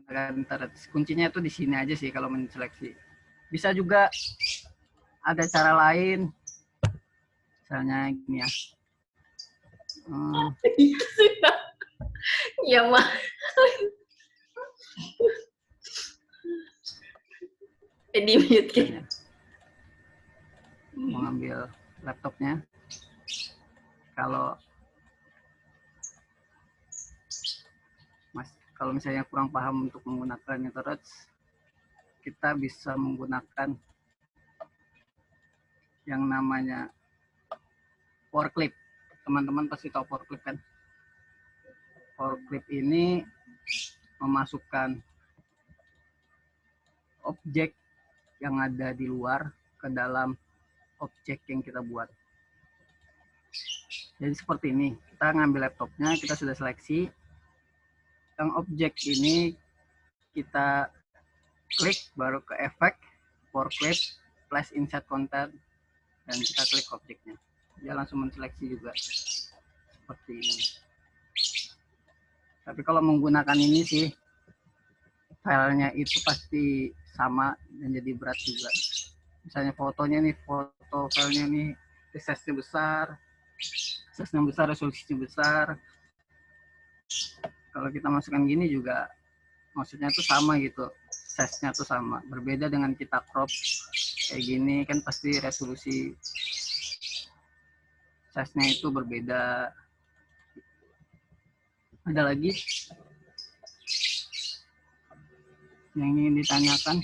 Kita menggunakan kuncinya itu di sini aja sih kalau menseleksi. Bisa juga ada cara lain. Misalnya gini ya. Iya mah. Di mute kan. Mengambil laptopnya. Kalau misalnya kurang paham untuk menggunakan Torch, kita bisa menggunakan yang namanya Power Clip. Teman-teman pasti tahu Power Clip kan? Power Clip ini memasukkan objek yang ada di luar ke dalam objek yang kita buat. Jadi seperti ini, kita ngambil laptopnya, kita sudah seleksi. Yang objek ini kita klik, baru ke efek, Power Clip, Flash Insert Content, dan kita klik objeknya. Dia langsung menseleksi juga. Seperti ini. Tapi kalau menggunakan ini sih, filenya itu pasti sama dan jadi berat juga. Misalnya fotonya nih, foto filenya nih, size-nya besar, resolusinya besar. Kalau kita masukkan gini juga, maksudnya tuh sama gitu, size-nya tuh sama. Berbeda dengan kita crop kayak gini kan pasti resolusi size-nya itu berbeda. Ada lagi yang ingin ditanyakan?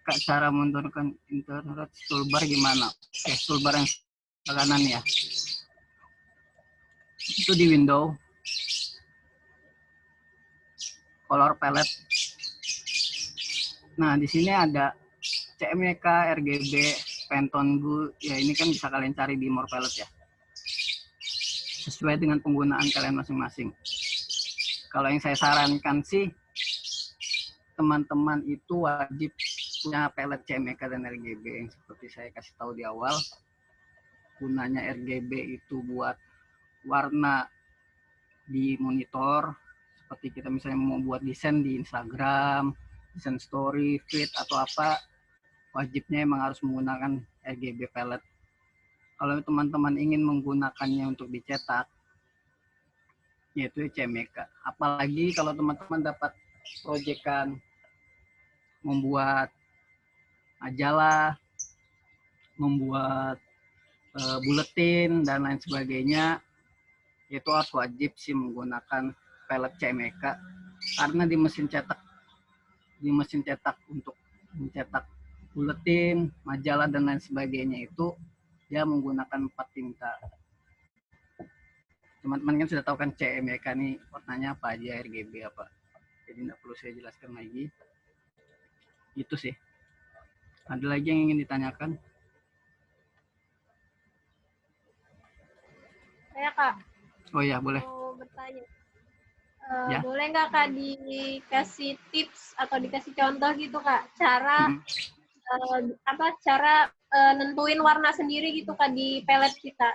Kak, cara menurunkan internet toolbar gimana? Toolbar yang kanan ya. Itu di window. Color palette. Nah, di sini ada CMYK, RGB, Pantone Blue. Ya, ini kan bisa kalian cari di more palette ya. Sesuai dengan penggunaan kalian masing-masing. Kalau yang saya sarankan sih, teman-teman itu wajib punya palette CMYK dan RGB yang seperti saya kasih tahu di awal. Gunanya RGB itu buat warna di monitor, seperti kita misalnya mau buat desain di Instagram, desain story, feed atau apa, wajibnya emang harus menggunakan RGB palette. Kalau teman-teman ingin menggunakannya untuk dicetak, yaitu CMYK. Apalagi kalau teman-teman dapat proyekan membuat majalah, membuat buletin dan lain sebagainya, itu harus wajib sih menggunakan palette CMYK, karena di mesin cetak untuk mencetak buletin, majalah dan lain sebagainya itu dia menggunakan 4 tinta. Teman-teman kan sudah tahu kan CMYK nih warnanya apa aja, RGB apa, jadi nggak perlu saya jelaskan lagi. Itu sih. Ada lagi yang ingin ditanyakan? Saya Kak. Oh ya, boleh. Mau bertanya. Ya. Boleh nggak Kak dikasih tips atau dikasih contoh gitu Kak, cara cara nentuin warna sendiri gitu Kak di palette kita.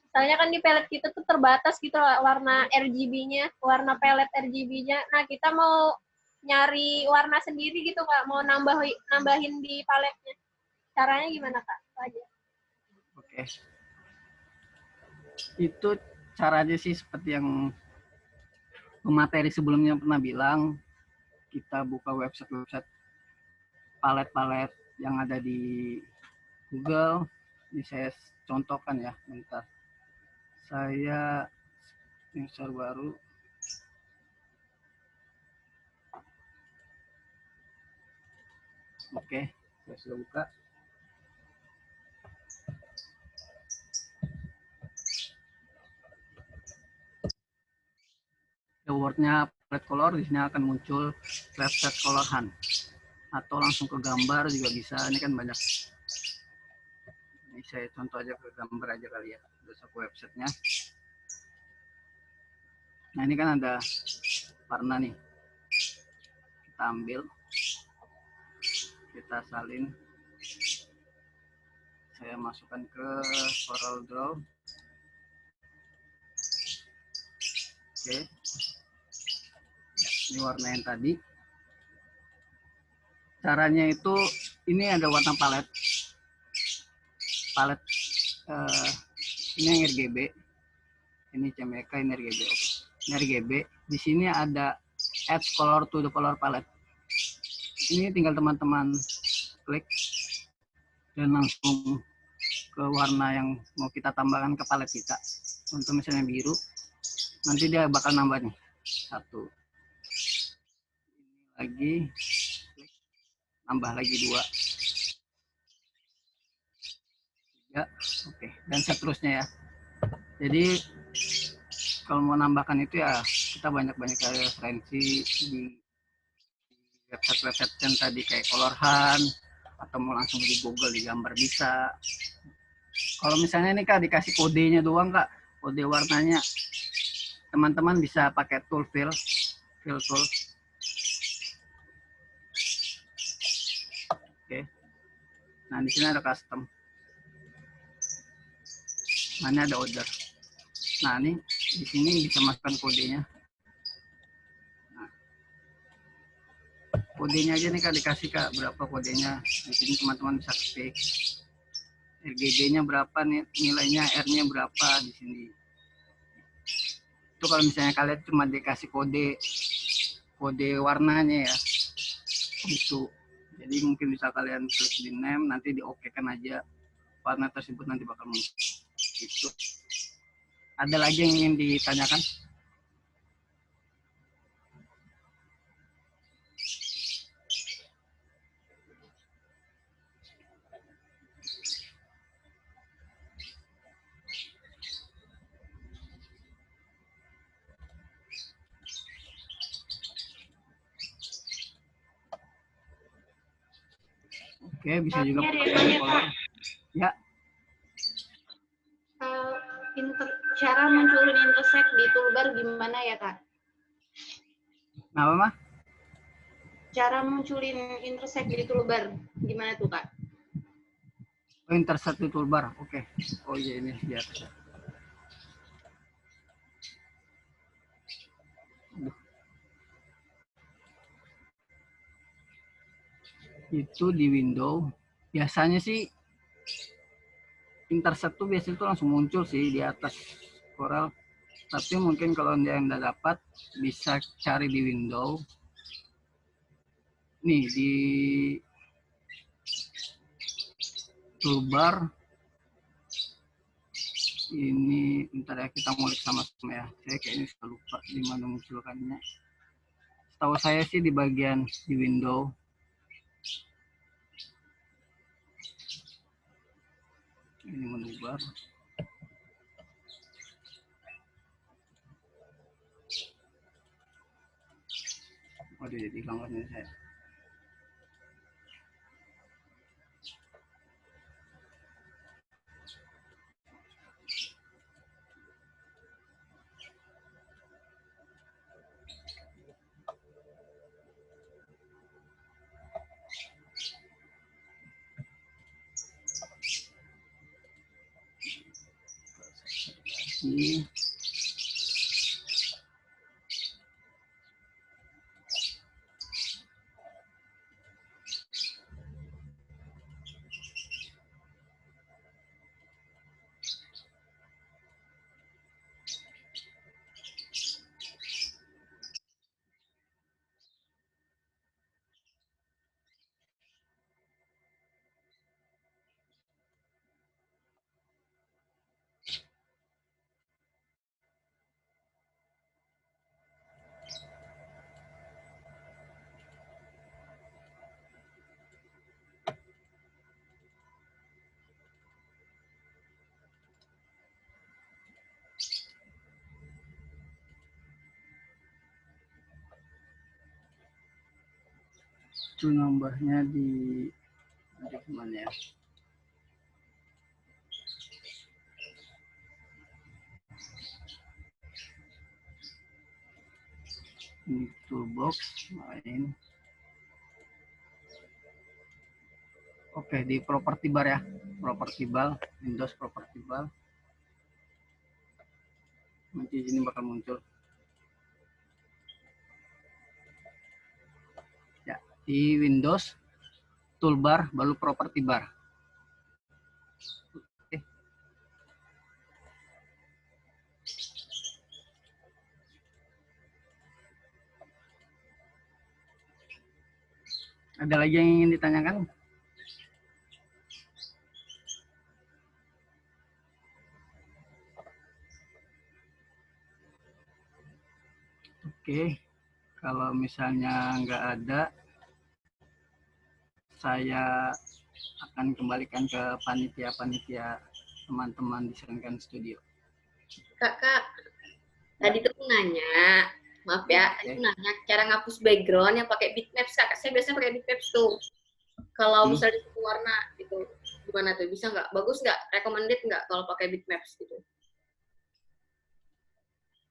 Misalnya kan di palette kita tuh terbatas gitu warna RGB-nya, warna palette RGB-nya. Nah, kita mau nyari warna sendiri gitu Kak, mau nambahin di paletnya. Caranya gimana Kak? Aja. Oke. Itu caranya sih seperti yang pemateri sebelumnya pernah bilang, kita buka website palet-palet yang ada di Google. Ini saya contohkan ya, bentar. Saya insert baru. Oke, saya sudah buka. Keywordnya palette color, di sini akan muncul preset color hunt, atau langsung ke gambar juga bisa. Ini kan banyak saya contoh aja ke gambar aja kali ya, terus aku websitenya. Nah ini kan ada warna nih, kita ambil, kita salin, saya masukkan ke Corel Draw. Oke, ya, ini warna yang tadi. Caranya itu, ini ada warna palet, ini yang RGB, ini CMYK, ini RGB. Ini RGB. Di sini ada add color to the color palette. Ini tinggal teman-teman klik dan langsung ke warna yang mau kita tambahkan ke palet kita. Untuk misalnya biru, nanti dia bakal nambah nih. 1. Ini lagi, klik, tambah lagi 2. 3. Oke, dan seterusnya ya. Jadi kalau mau nambahkan itu ya kita banyak-banyak referensi di website-website yang tadi kayak Colorhan, atau mau langsung di Google di gambar bisa. Kalau misalnya ini Kak dikasih kodenya doang Kak, kode warnanya, teman-teman bisa pakai tool fill tool. Oke. Nah di sini ada custom. Nah ini ada order. Nah ini di sini bisa masukkan kodenya. Nah, kodenya aja nih Kak dikasih Kak, berapa kodenya. Di sini teman-teman bisa ketik. RGB-nya berapa nih, nilainya, R-nya berapa di sini. Itu kalau misalnya kalian cuma dikasih kode warnanya ya, itu. Jadi mungkin bisa kalian klik di name, nanti di OK kan aja warna tersebut nanti bakal muncul. Itu. Ada lagi yang ingin ditanyakan? Oke, bisa juga pakai color. Ya. Cara munculin intersect di toolbar gimana ya Kak? Nah, apa mah? Cara munculin intersect di toolbar gimana tuh Kak? Oh, intersect di toolbar. Oke. Oh iya ini di atas. Itu di window. Biasanya sih intersect tuh biasanya tuh langsung muncul sih di atas Corel. Tapi mungkin kalau yang nggak dapat bisa cari di window. Nih di toolbar ini, bentar ya kita ngulik sama-sama ya. Saya kayaknya sudah lupa di mana munculkannya. Setahu saya sih di bagian di window. Ini menu bar. Waduh, jadi hilang kan saya. Ini itu nambahnya di gimana ya? Ini toolbox main. Oke, di property bar ya, property bar, Windows property bar. Nanti di sini bakal muncul. Ya, di Windows toolbar baru property bar. Oke. Ada lagi yang ingin ditanyakan? Oke, kalau misalnya nggak ada, saya akan kembalikan ke panitia-panitia teman-teman di Serenggan Studio. Kakak, tadi tuh nanya, maaf ya, Oke. tadi nanya cara ngapus background yang pakai bitmaps. Kak, saya biasanya pakai bitmaps tuh. Kalau misalnya di warna gitu, gimana tuh? Bisa nggak? Bagus nggak? Recommended nggak kalau pakai bitmaps gitu?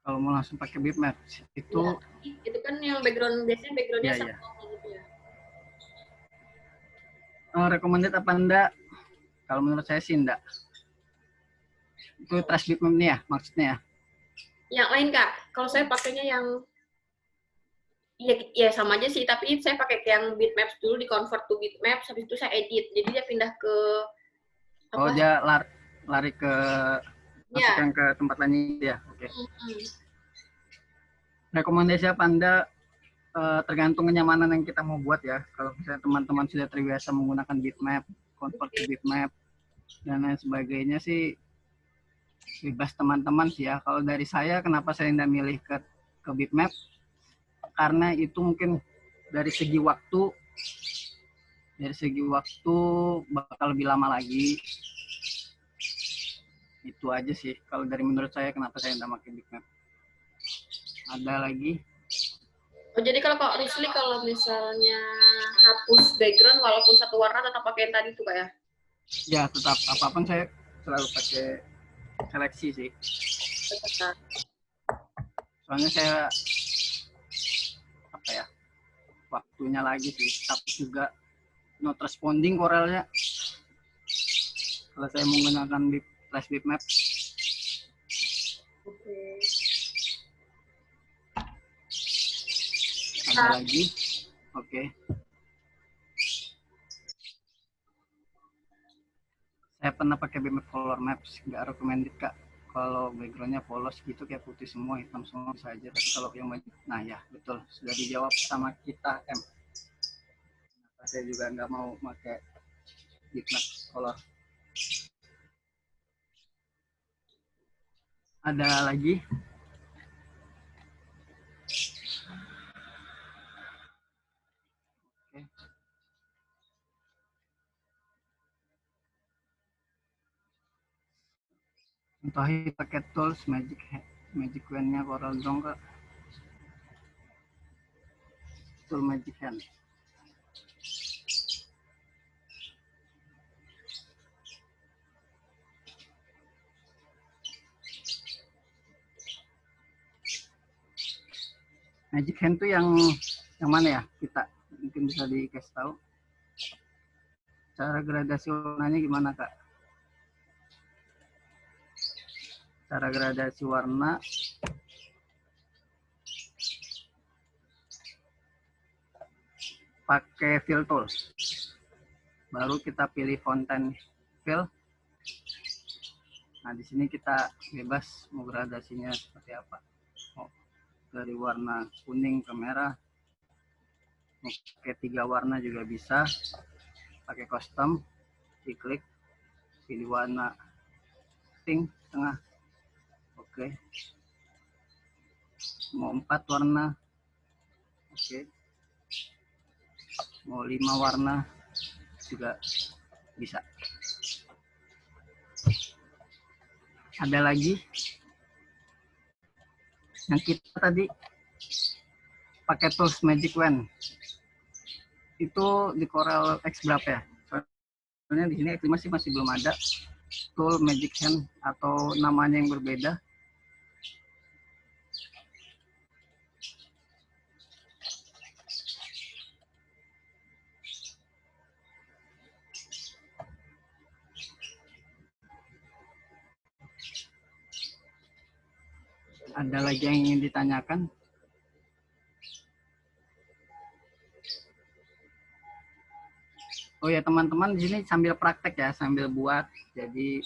Kalau mau langsung pakai bitmap, itu Itu kan yang background, biasanya backgroundnya Iya, sama gitu ya. recommended apa enggak? Kalau menurut saya sih enggak. Itu trash bitmap nih ya, maksudnya ya? Yang lain Kak, kalau saya pakainya yang ya sama aja sih, tapi saya pakai yang bitmaps dulu, di convert to bitmaps, habis itu saya edit. Jadi dia pindah ke Oh, dia lari ke ya. masukkan ke tempat lain ya. Oke. Mm-mm. Rekomendasi apa enggak? Tergantung kenyamanan yang kita mau buat ya. Kalau misalnya teman-teman sudah terbiasa menggunakan bitmap, convert to bitmap, dan lain sebagainya sih bebas teman-teman sih ya. Kalau dari saya, kenapa saya tidak milih ke bitmap? Karena itu mungkin dari segi waktu bakal lebih lama lagi. Itu aja sih. Kalau dari menurut saya, kenapa saya tidak pakai bitmap. Ada lagi? Oh, jadi kalau Kak Rusli, kalau misalnya hapus background walaupun satu warna tetap pakai yang tadi tuh Kak ya? Ya, tetap apapun saya selalu pakai seleksi sih. Tetap. Soalnya saya waktunya lagi sih, tapi juga not responding Corelnya kalau saya menggunakan flash bitmap. Oke. Ada lagi? Oke. Saya pernah pakai bitmap color maps, nggak recommended Kak. Kalau backgroundnya polos gitu kayak putih semua, hitam semua saja. Tapi kalau yang nah ya betul, sudah dijawab sama kita M. Saya juga nggak mau pakai bitmap color. Ada lagi? Oke. Contohin pakai tools Magic Wand-nya Corel Draw Kak. Tool Magic Hand. Magic Hand tuh yang mana ya? Kita mungkin bisa dikasih tahu. Cara gradasi warnanya gimana Kak? Cara gradasi warna pakai fill tool. Baru kita pilih fonten fill. Nah, di sini kita bebas mau gradasinya seperti apa. Dari warna kuning ke merah, pakai 3 warna juga bisa, pakai custom, diklik, pilih warna pink tengah, oke. Mau 4 warna, oke. Mau 5 warna juga bisa. Ada lagi yang kita tadi pakai tools Magic Wand itu di Corel X berapa ya? Soalnya di sini X5 sih masih belum ada tool Magic Hand atau namanya yang berbeda. Ada lagi yang ingin ditanyakan? Oh ya teman-teman, di sini sambil praktek ya, sambil buat. Jadi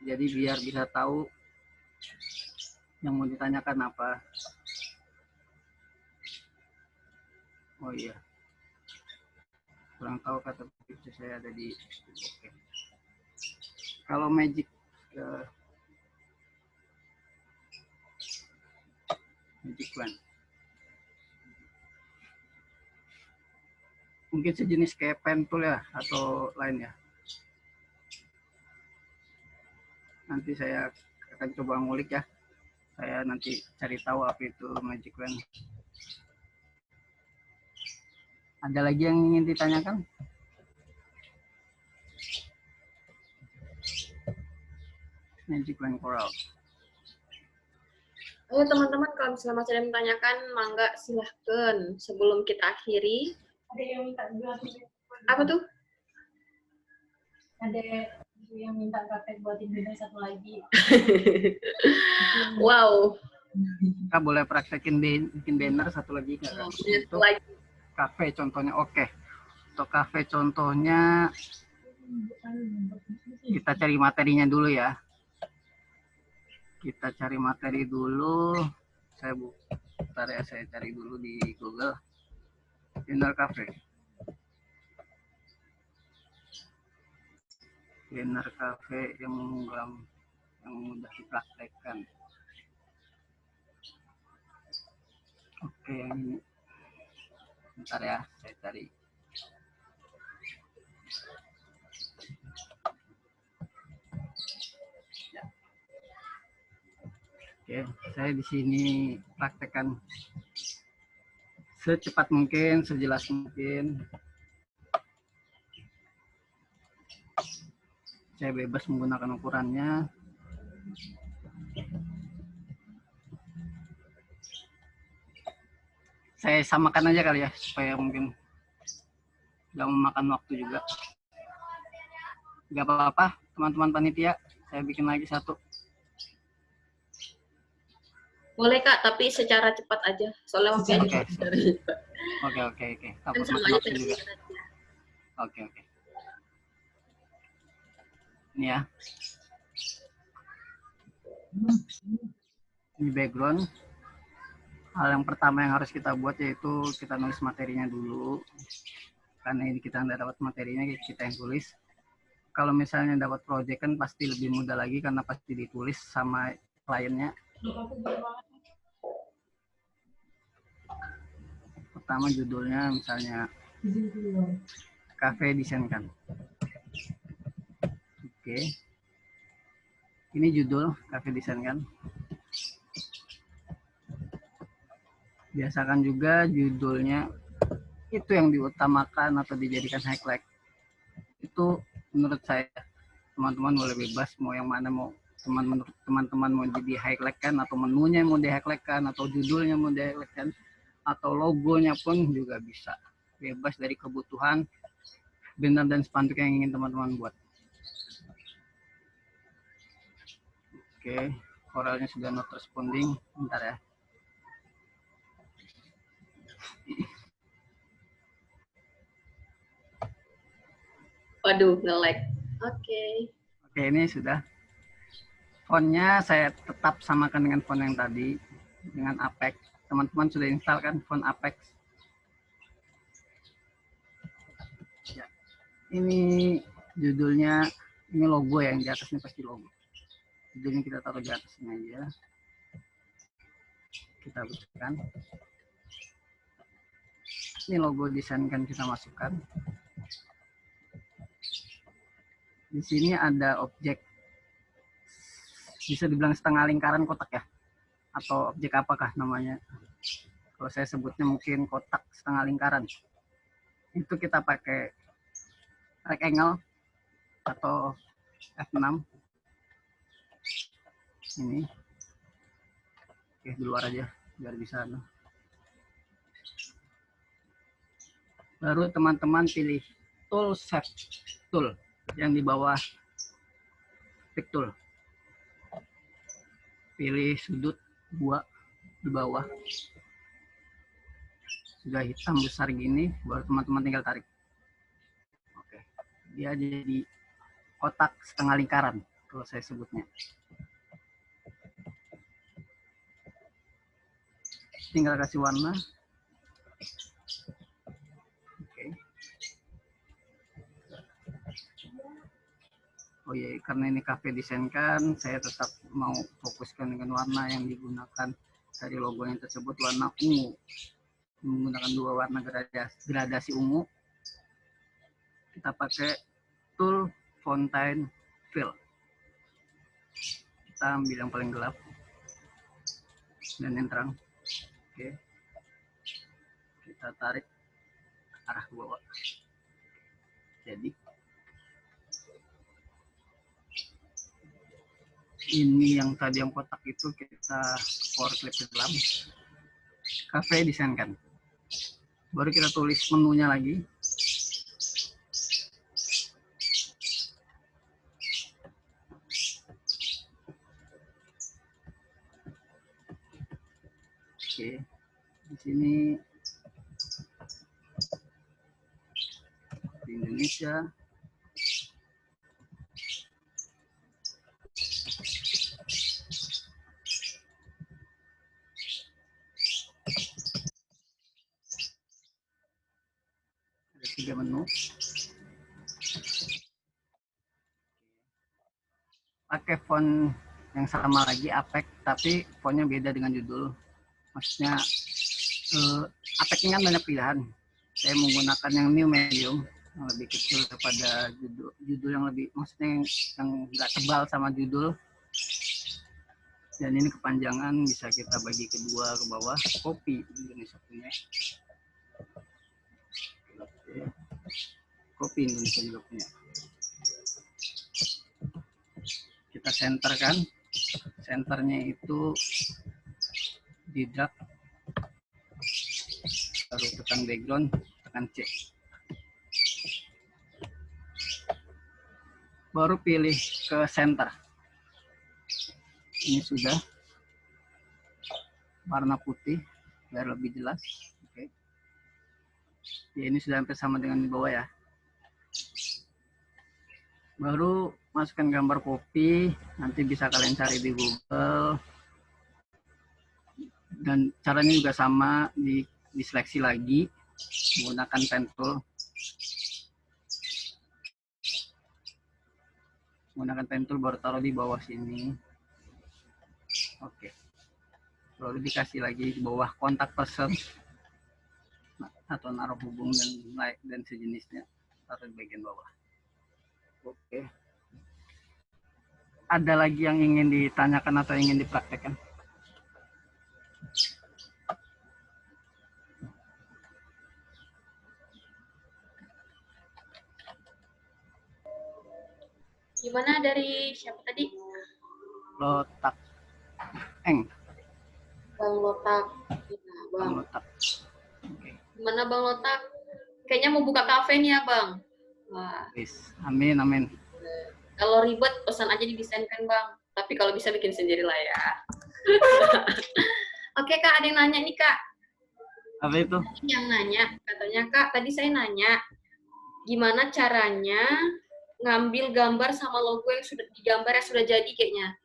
biar bisa tahu yang mau ditanyakan apa. Oh iya, kurang tahu kata itu saya ada di. Oke. Kalau Magic Wand, mungkin sejenis kayak pen tool ya atau lain ya. Nanti saya akan coba ngulik ya. Saya nanti cari tahu apa itu Magic Wand. Ada lagi yang ingin ditanyakan? Magic Wand Coral. Ayo teman-teman, kalau misalnya masih ada yang menanyakan, mangga silahkan. Sebelum kita akhiri. Ada yang minta Apa tuh? Ada yang minta kakek buatin banner satu lagi. Wow. Kak boleh praktekin bikin banner satu lagi nggak? Kak? Untuk kafe contohnya. Oke. Untuk kafe contohnya kita cari materinya dulu ya. Kita cari materi dulu. Saya saya cari dulu di Google. Banner cafe. Banner cafe yang mudah dipraktekkan. Oke, yang ini. Bentar ya, saya cari. Ya. Oke, saya di sini praktekkan secepat mungkin, sejelas mungkin. Saya bebas menggunakan ukurannya. Saya samakan aja kali ya, supaya mungkin nggak memakan waktu juga. Nggak apa-apa, teman-teman panitia. Saya bikin lagi satu. Boleh Kak, tapi secara cepat aja. Soalnya waktunya Oke. Oke. Takut makan waktu juga. Oke. Ini ya. Ini background. Hal yang pertama yang harus kita buat yaitu kita nulis materinya dulu. Karena ini kita nggak dapat materinya, kita yang tulis. Kalau misalnya dapat project kan pasti lebih mudah lagi karena pasti ditulis sama kliennya. Pertama judulnya misalnya cafe desain kan. Oke. Ini judul cafe desain kan. Biasakan juga judulnya itu yang diutamakan atau dijadikan highlight. Itu menurut saya teman-teman boleh bebas mau yang mana, mau teman-teman mau di highlight kan, atau menunya mau di highlight kan, atau judulnya mau di highlight kan, atau logonya pun juga bisa. Bebas dari kebutuhan banner dan spanduk yang ingin teman-teman buat. Oke, Coralnya sudah not responding. Bentar ya. Waduh, nge-lag. Oke. Oke, ini sudah. Fontnya saya tetap samakan dengan font yang tadi, dengan Apex. Teman-teman sudah install kan font Apex? Ya. Ini judulnya, ini logo yang di atasnya pasti logo. Judulnya kita taruh di atasnya aja. Kita butuhkan. Ini logo desain kan kita masukkan. Di sini ada objek, bisa dibilang setengah lingkaran kotak ya, atau objek apakah namanya? Kalau saya sebutnya mungkin kotak setengah lingkaran. Itu kita pakai rectangle atau F6. Ini, oke di luar aja biar bisa. Baru teman-teman pilih tool shape tool yang di bawah pick tool. pilih sudut 2 di bawah. Sudah hitam besar gini, baru teman-teman tinggal tarik. Oke, dia jadi kotak setengah lingkaran kalau saya sebutnya. Tinggal kasih warna. Oke. Oh iya, karena ini kafe desain kan, saya tetap mau fokuskan dengan warna yang digunakan dari logonya tersebut, warna ungu. Menggunakan 2 warna gradasi ungu. Kita pakai tool Fontaine Fill. Kita ambil yang paling gelap dan yang terang. Oke. Kita tarik arah ke bawah. Jadi ini yang tadi yang kotak itu kita power clip ke dalam. Cafe desain kan. Baru kita tulis menunya lagi. Oke, di sini di Indonesia. Ada 3 menu. Pakai font yang sama lagi, Apex, tapi fontnya beda dengan judul. Maksudnya Apexnya kan banyak pilihan. Saya menggunakan yang new medium, yang lebih kecil daripada judul yang lebih, maksudnya yang nggak tebal sama judul. Dan ini kepanjangan bisa kita bagi kedua ke bawah. Copy Indonesia punya. Copy Indonesia juga punya. Kita center kan. Centernya itu di drag, baru tekan background, tekan C, baru pilih ke center. Ini sudah warna putih biar lebih jelas. Oke. Ya, ini sudah hampir sama dengan di bawah ya. Baru masukkan gambar copy, nanti bisa kalian cari di Google. Dan caranya juga sama, diseleksi lagi menggunakan pen tool. Menggunakan pen tool baru taruh di bawah sini. Oke. Baru dikasih lagi di bawah kontak person atau naruh hubung dan sejenisnya, taruh di bagian bawah. Oke. Ada lagi yang ingin ditanyakan atau ingin dipraktekkan? Gimana dari siapa tadi? Lotak Eng. Bang Lotak. Ya, Bang. Lotak. Oke. Gimana Bang Lotak? Kayaknya mau buka kafe nih ya Bang. Wah. Amin, amin. Kalau ribet pesan aja didesainkan Bang. Tapi kalau bisa bikin sendiri lah ya. Oke Kak, ada yang nanya nih Kak. Apa itu? Yang nanya, katanya Kak, tadi saya nanya, gimana caranya ngambil gambar sama logo yang sudah digambar yang sudah jadi kayaknya.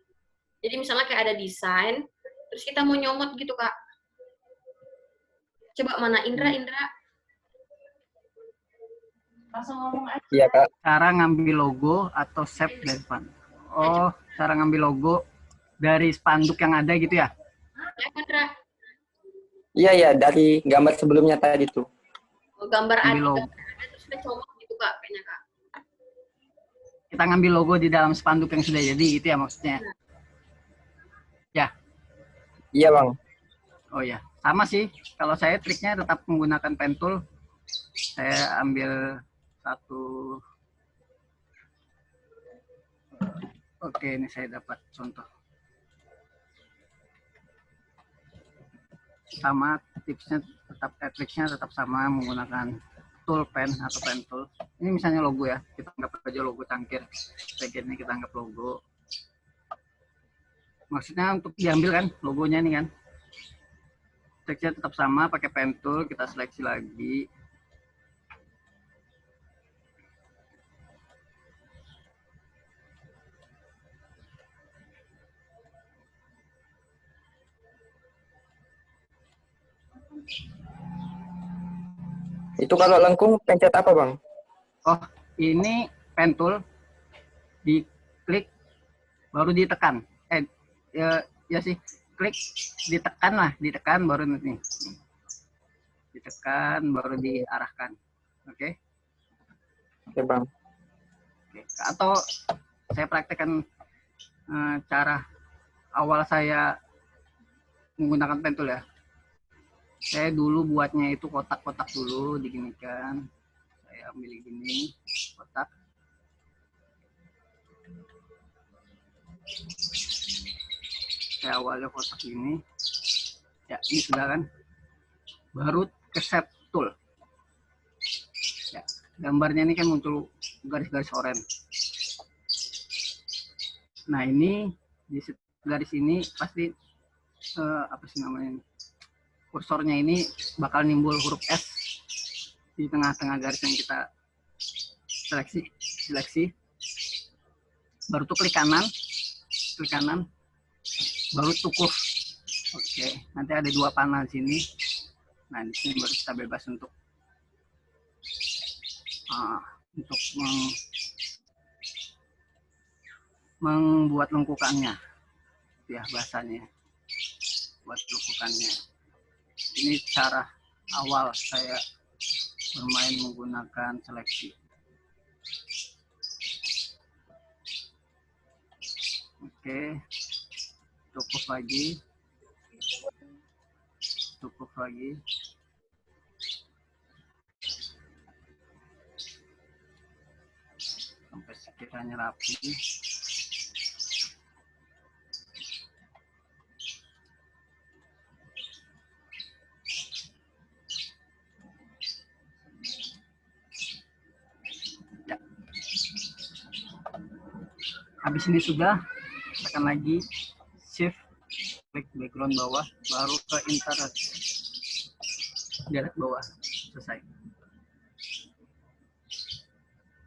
Jadi misalnya kayak ada desain, terus kita mau nyomot gitu Kak. Coba mana Indra? Langsung ngomong aja. Iya, Kak. Cara ngambil logo atau save dari spanduk. Oh, cara ngambil logo dari spanduk yang ada gitu ya? Ya, Indra. Iya, dari gambar sebelumnya tadi tuh. Oh, gambar ada, Ambil logo. terus kita comot gitu Kak, kayaknya Kak. Kita ngambil logo di dalam spanduk yang sudah jadi, itu ya maksudnya? Ya? Iya, Bang. Oh ya, sama sih. Kalau saya triknya tetap menggunakan pen tool. Saya ambil satu. Oke, ini saya dapat contoh. Sama tipsnya tetap, triknya tetap sama, menggunakan tool pen atau pen tool. Ini misalnya logo ya, kita anggap aja logo cangkir. Bagian ini kita anggap logo. Maksudnya untuk diambil kan logonya nih kan. Teksnya tetap sama, pakai pen tool, kita seleksi lagi. Itu kalau lengkung pencet apa, Bang? Oh, ini pen tool, diklik, baru ditekan. Ya sih, klik, ditekan baru nih. Ditekan, baru diarahkan. Oke? Oke, Bang. Oke. Atau saya praktekkan cara awal saya menggunakan pen tool ya. Saya dulu buatnya itu kotak-kotak dulu, diginikan. Saya ambil gini, kotak. Saya awalnya kotak ini. Ya, ini sudah kan. Baru ke set tool. Ya, gambarnya ini kan muncul garis-garis oranye. Nah, ini di garis ini pasti apa sih namanya? Kursornya ini bakal nimbul huruf S di tengah-tengah garis yang kita seleksi. Baru tuh klik kanan, baru tukuh. Oke, nanti ada 2 panah di sini. Nah, di sini baru kita bebas untuk membuat lengkukannya, ya bahasanya, buat lengkukannya. Ini cara awal saya bermain menggunakan seleksi. Oke, cukup lagi. Sampai sekiranya rapi. Ya. Habis ini sudah, tekan lagi shift, klik background bawah, baru ke insert direct bawah, selesai.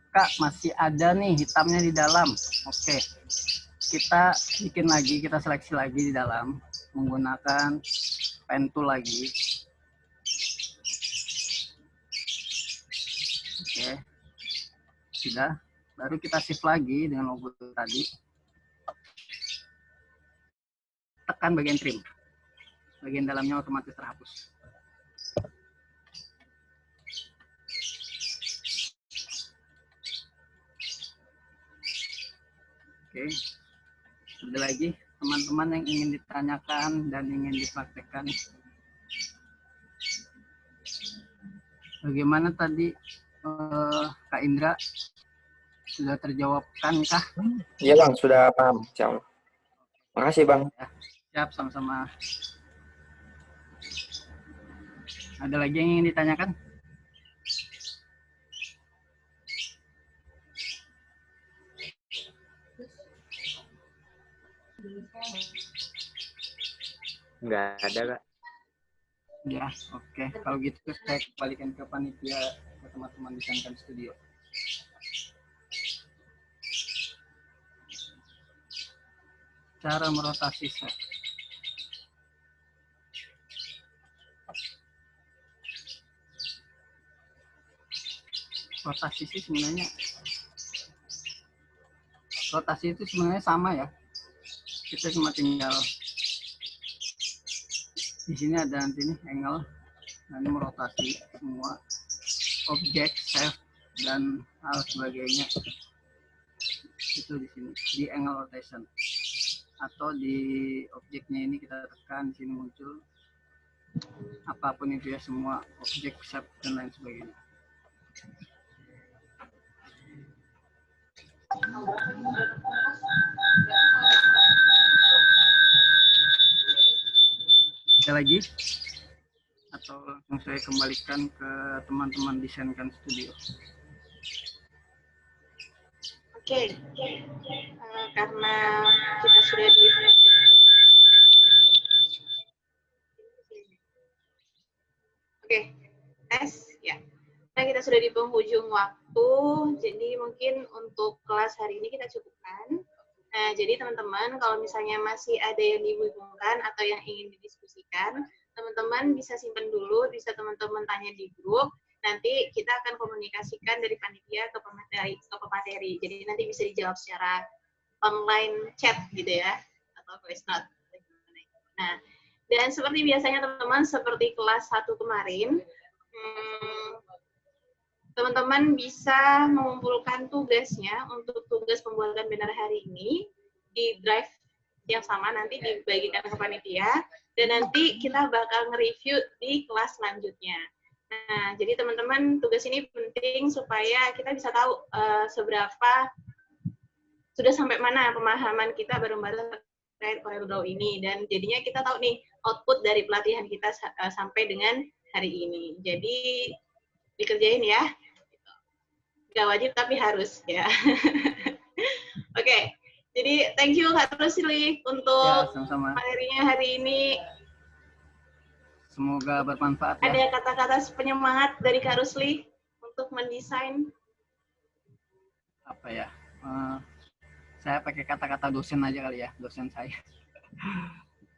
Kak, masih ada nih hitamnya di dalam. Oke, kita bikin lagi, kita seleksi lagi di dalam menggunakan pen tool lagi. Oke, sudah. Baru kita shift lagi dengan logo tadi. Tekan bagian trim. Bagian dalamnya otomatis terhapus. Oke. Ada lagi teman-teman yang ingin ditanyakan dan ingin dipraktekkan. Bagaimana tadi Kak Indra? Sudah terjawabkan kah? Iya, Bang, sudah paham. Siap. Makasih, Bang. Ya, siap, sama-sama. Ada lagi yang ingin ditanyakan? Nggak ada, Kak. Ya, oke. Kalau gitu saya kembalikan ke panitia, ke teman-teman di Sankan Studio. Cara merotasi set. Rotasi sih sebenarnya, rotasi itu sebenarnya sama ya. Kita cuma tinggal di sini ada nanti nih angle, nah ini merotasi semua objek, shape dan hal sebagainya. Itu di sini di angle rotation. Atau di objeknya ini kita tekan, di sini muncul apapun itu ya, semua objek, shape dan lain sebagainya. Ada lagi? Atau langsung saya kembalikan ke teman-teman di Sankan Studio. Oke, karena kita sudah di sudah di penghujung waktu, jadi mungkin untuk kelas hari ini kita cukupkan. Nah, jadi teman-teman, kalau misalnya masih ada yang dibingungkan atau yang ingin didiskusikan, teman-teman bisa simpan dulu, bisa teman-teman tanya di grup. Nanti kita akan komunikasikan dari panitia ke pemateri. Jadi nanti bisa dijawab secara online chat gitu ya, atau voice note. Nah, dan seperti biasanya teman-teman, seperti kelas 1 kemarin, teman-teman bisa mengumpulkan tugasnya untuk tugas pembuatan banner hari ini di drive yang sama, nanti dibagikan ke panitia, dan nanti kita bakal nge-review di kelas selanjutnya. Nah, jadi teman-teman, tugas ini penting supaya kita bisa tahu seberapa, sudah sampai mana pemahaman kita bareng-bareng terkait CorelDRAW ini, dan jadinya kita tahu nih output dari pelatihan kita sampai dengan hari ini. Jadi dikerjain ya. Gak wajib tapi harus ya. Oke, jadi thank you Kak Rusli untuk materinya hari ini. Semoga bermanfaat ya. Ada kata-kata penyemangat dari Kak Rusli untuk mendesain? Apa ya? Saya pakai kata-kata dosen aja kali ya, dosen saya.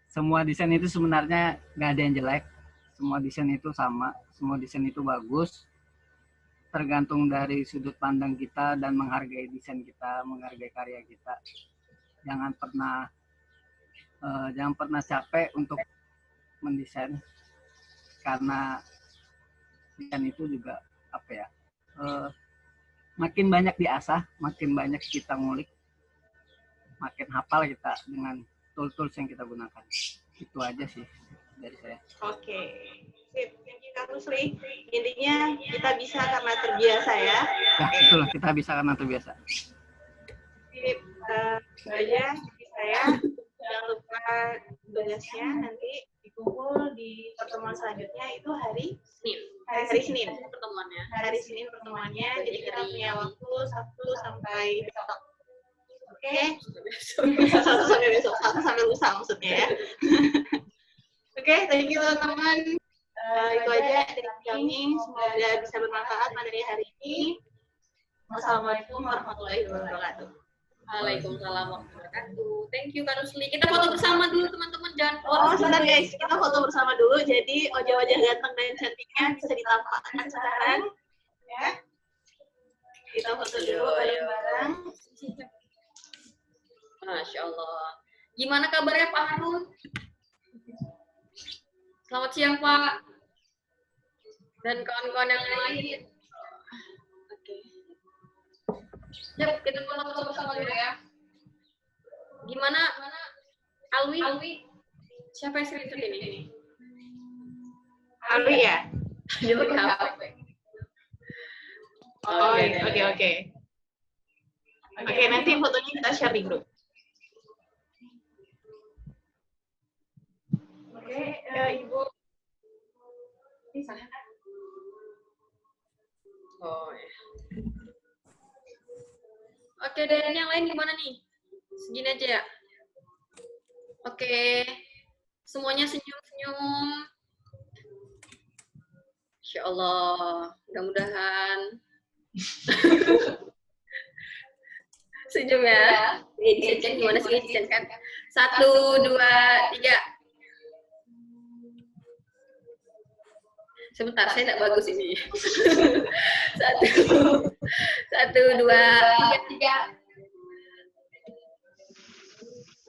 Semua desain itu sebenarnya nggak ada yang jelek. Semua desain itu sama, semua desain itu bagus. Tergantung dari sudut pandang kita dan menghargai desain kita, menghargai karya kita. Jangan pernah capek untuk mendesain, karena desain itu juga apa ya? Makin banyak diasah, makin banyak kita ngulik, makin hafal kita dengan tools-tools yang kita gunakan. Itu aja sih dari saya. Oke. Sip, thank you Kak Rusli. Intinya kita bisa karena terbiasa ya. Ya, itulah, kita bisa karena terbiasa. Sip, itu aja dari saya. Jangan lupa tugasnya nanti dikumpul di pertemuan selanjutnya itu hari Senin. Hari Senin pertemuannya. Hari Senin pertemuannya. Jadi kita punya waktu Sabtu sampai besok. Oke. Sabtu sampai besok. Sabtu sampai lusa maksudnya ya. Oke, thank you teman-teman. Itu aja dari kami, semoga bisa bermanfaat materi hari ini. Wassalamualaikum warahmatullahi wabarakatuh. Waalaikumsalam warahmatullahi wabarakatuh. Thank you Kak Rusli. Kita foto bersama dulu teman-teman, jangan Oh, sebentar guys, kita foto bersama dulu. Jadi wajah-wajah ganteng dan cantiknya bisa ditampakkan sekarang. Ya. Kita foto dulu bareng-bareng. Masya Allah. Gimana kabarnya Pak Harun? Selamat siang Pak. Dan kawan-kawan yang lain. Oke. Yap, kita foto bersama dulu ya. Gimana Alwi? Siapa yang screenshot ini? Alwi ya? Dia pakai HP. Oh, oke. Oke, nanti fotonya kita share di grup. Oke, Ibu. Ini sana kan? Oh ya. Oke, dan yang lain gimana nih? Segini aja ya. Oke. Semuanya senyum-senyum. Insya Allah. Mudah-mudahan. Senyum ya. Desain gimana sih desain kan? 1, 2, 3. Sebentar, saya tidak bagus ini. 1, 2, 3.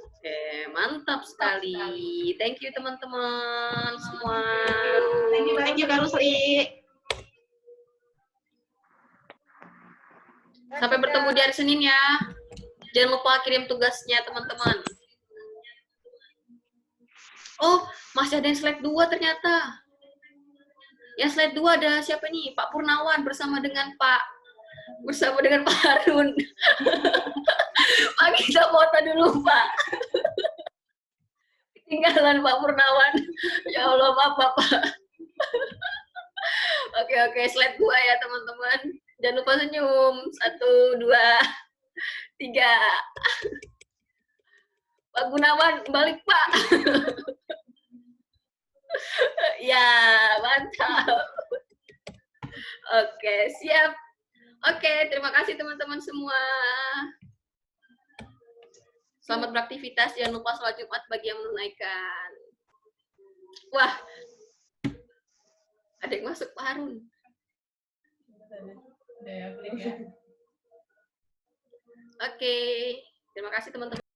Oke, mantap sekali. Thank you teman-teman semua. Thank you Kak Rusli. Sampai bertemu di hari Senin ya. Jangan lupa kirim tugasnya teman-teman. Oh, masih ada yang slide 2 ternyata. Yang slide 2 ada siapa nih? Pak Purnawan bersama dengan Pak Harun. Pak, kita foto dulu, Pak. Ketinggalan Pak Purnawan. Ya Allah, maaf, Bapak. Oke, slide 2 ya, teman-teman. Jangan lupa senyum. 1, 2, 3. Pak Gunawan, balik, Pak. Ya, mantap. Oke, siap. Oke, terima kasih teman-teman semua. Selamat beraktivitas, jangan lupa sholat Jumat bagi yang menunaikan. Wah, ada yang masuk Pak Harun. Oke, terima kasih teman-teman.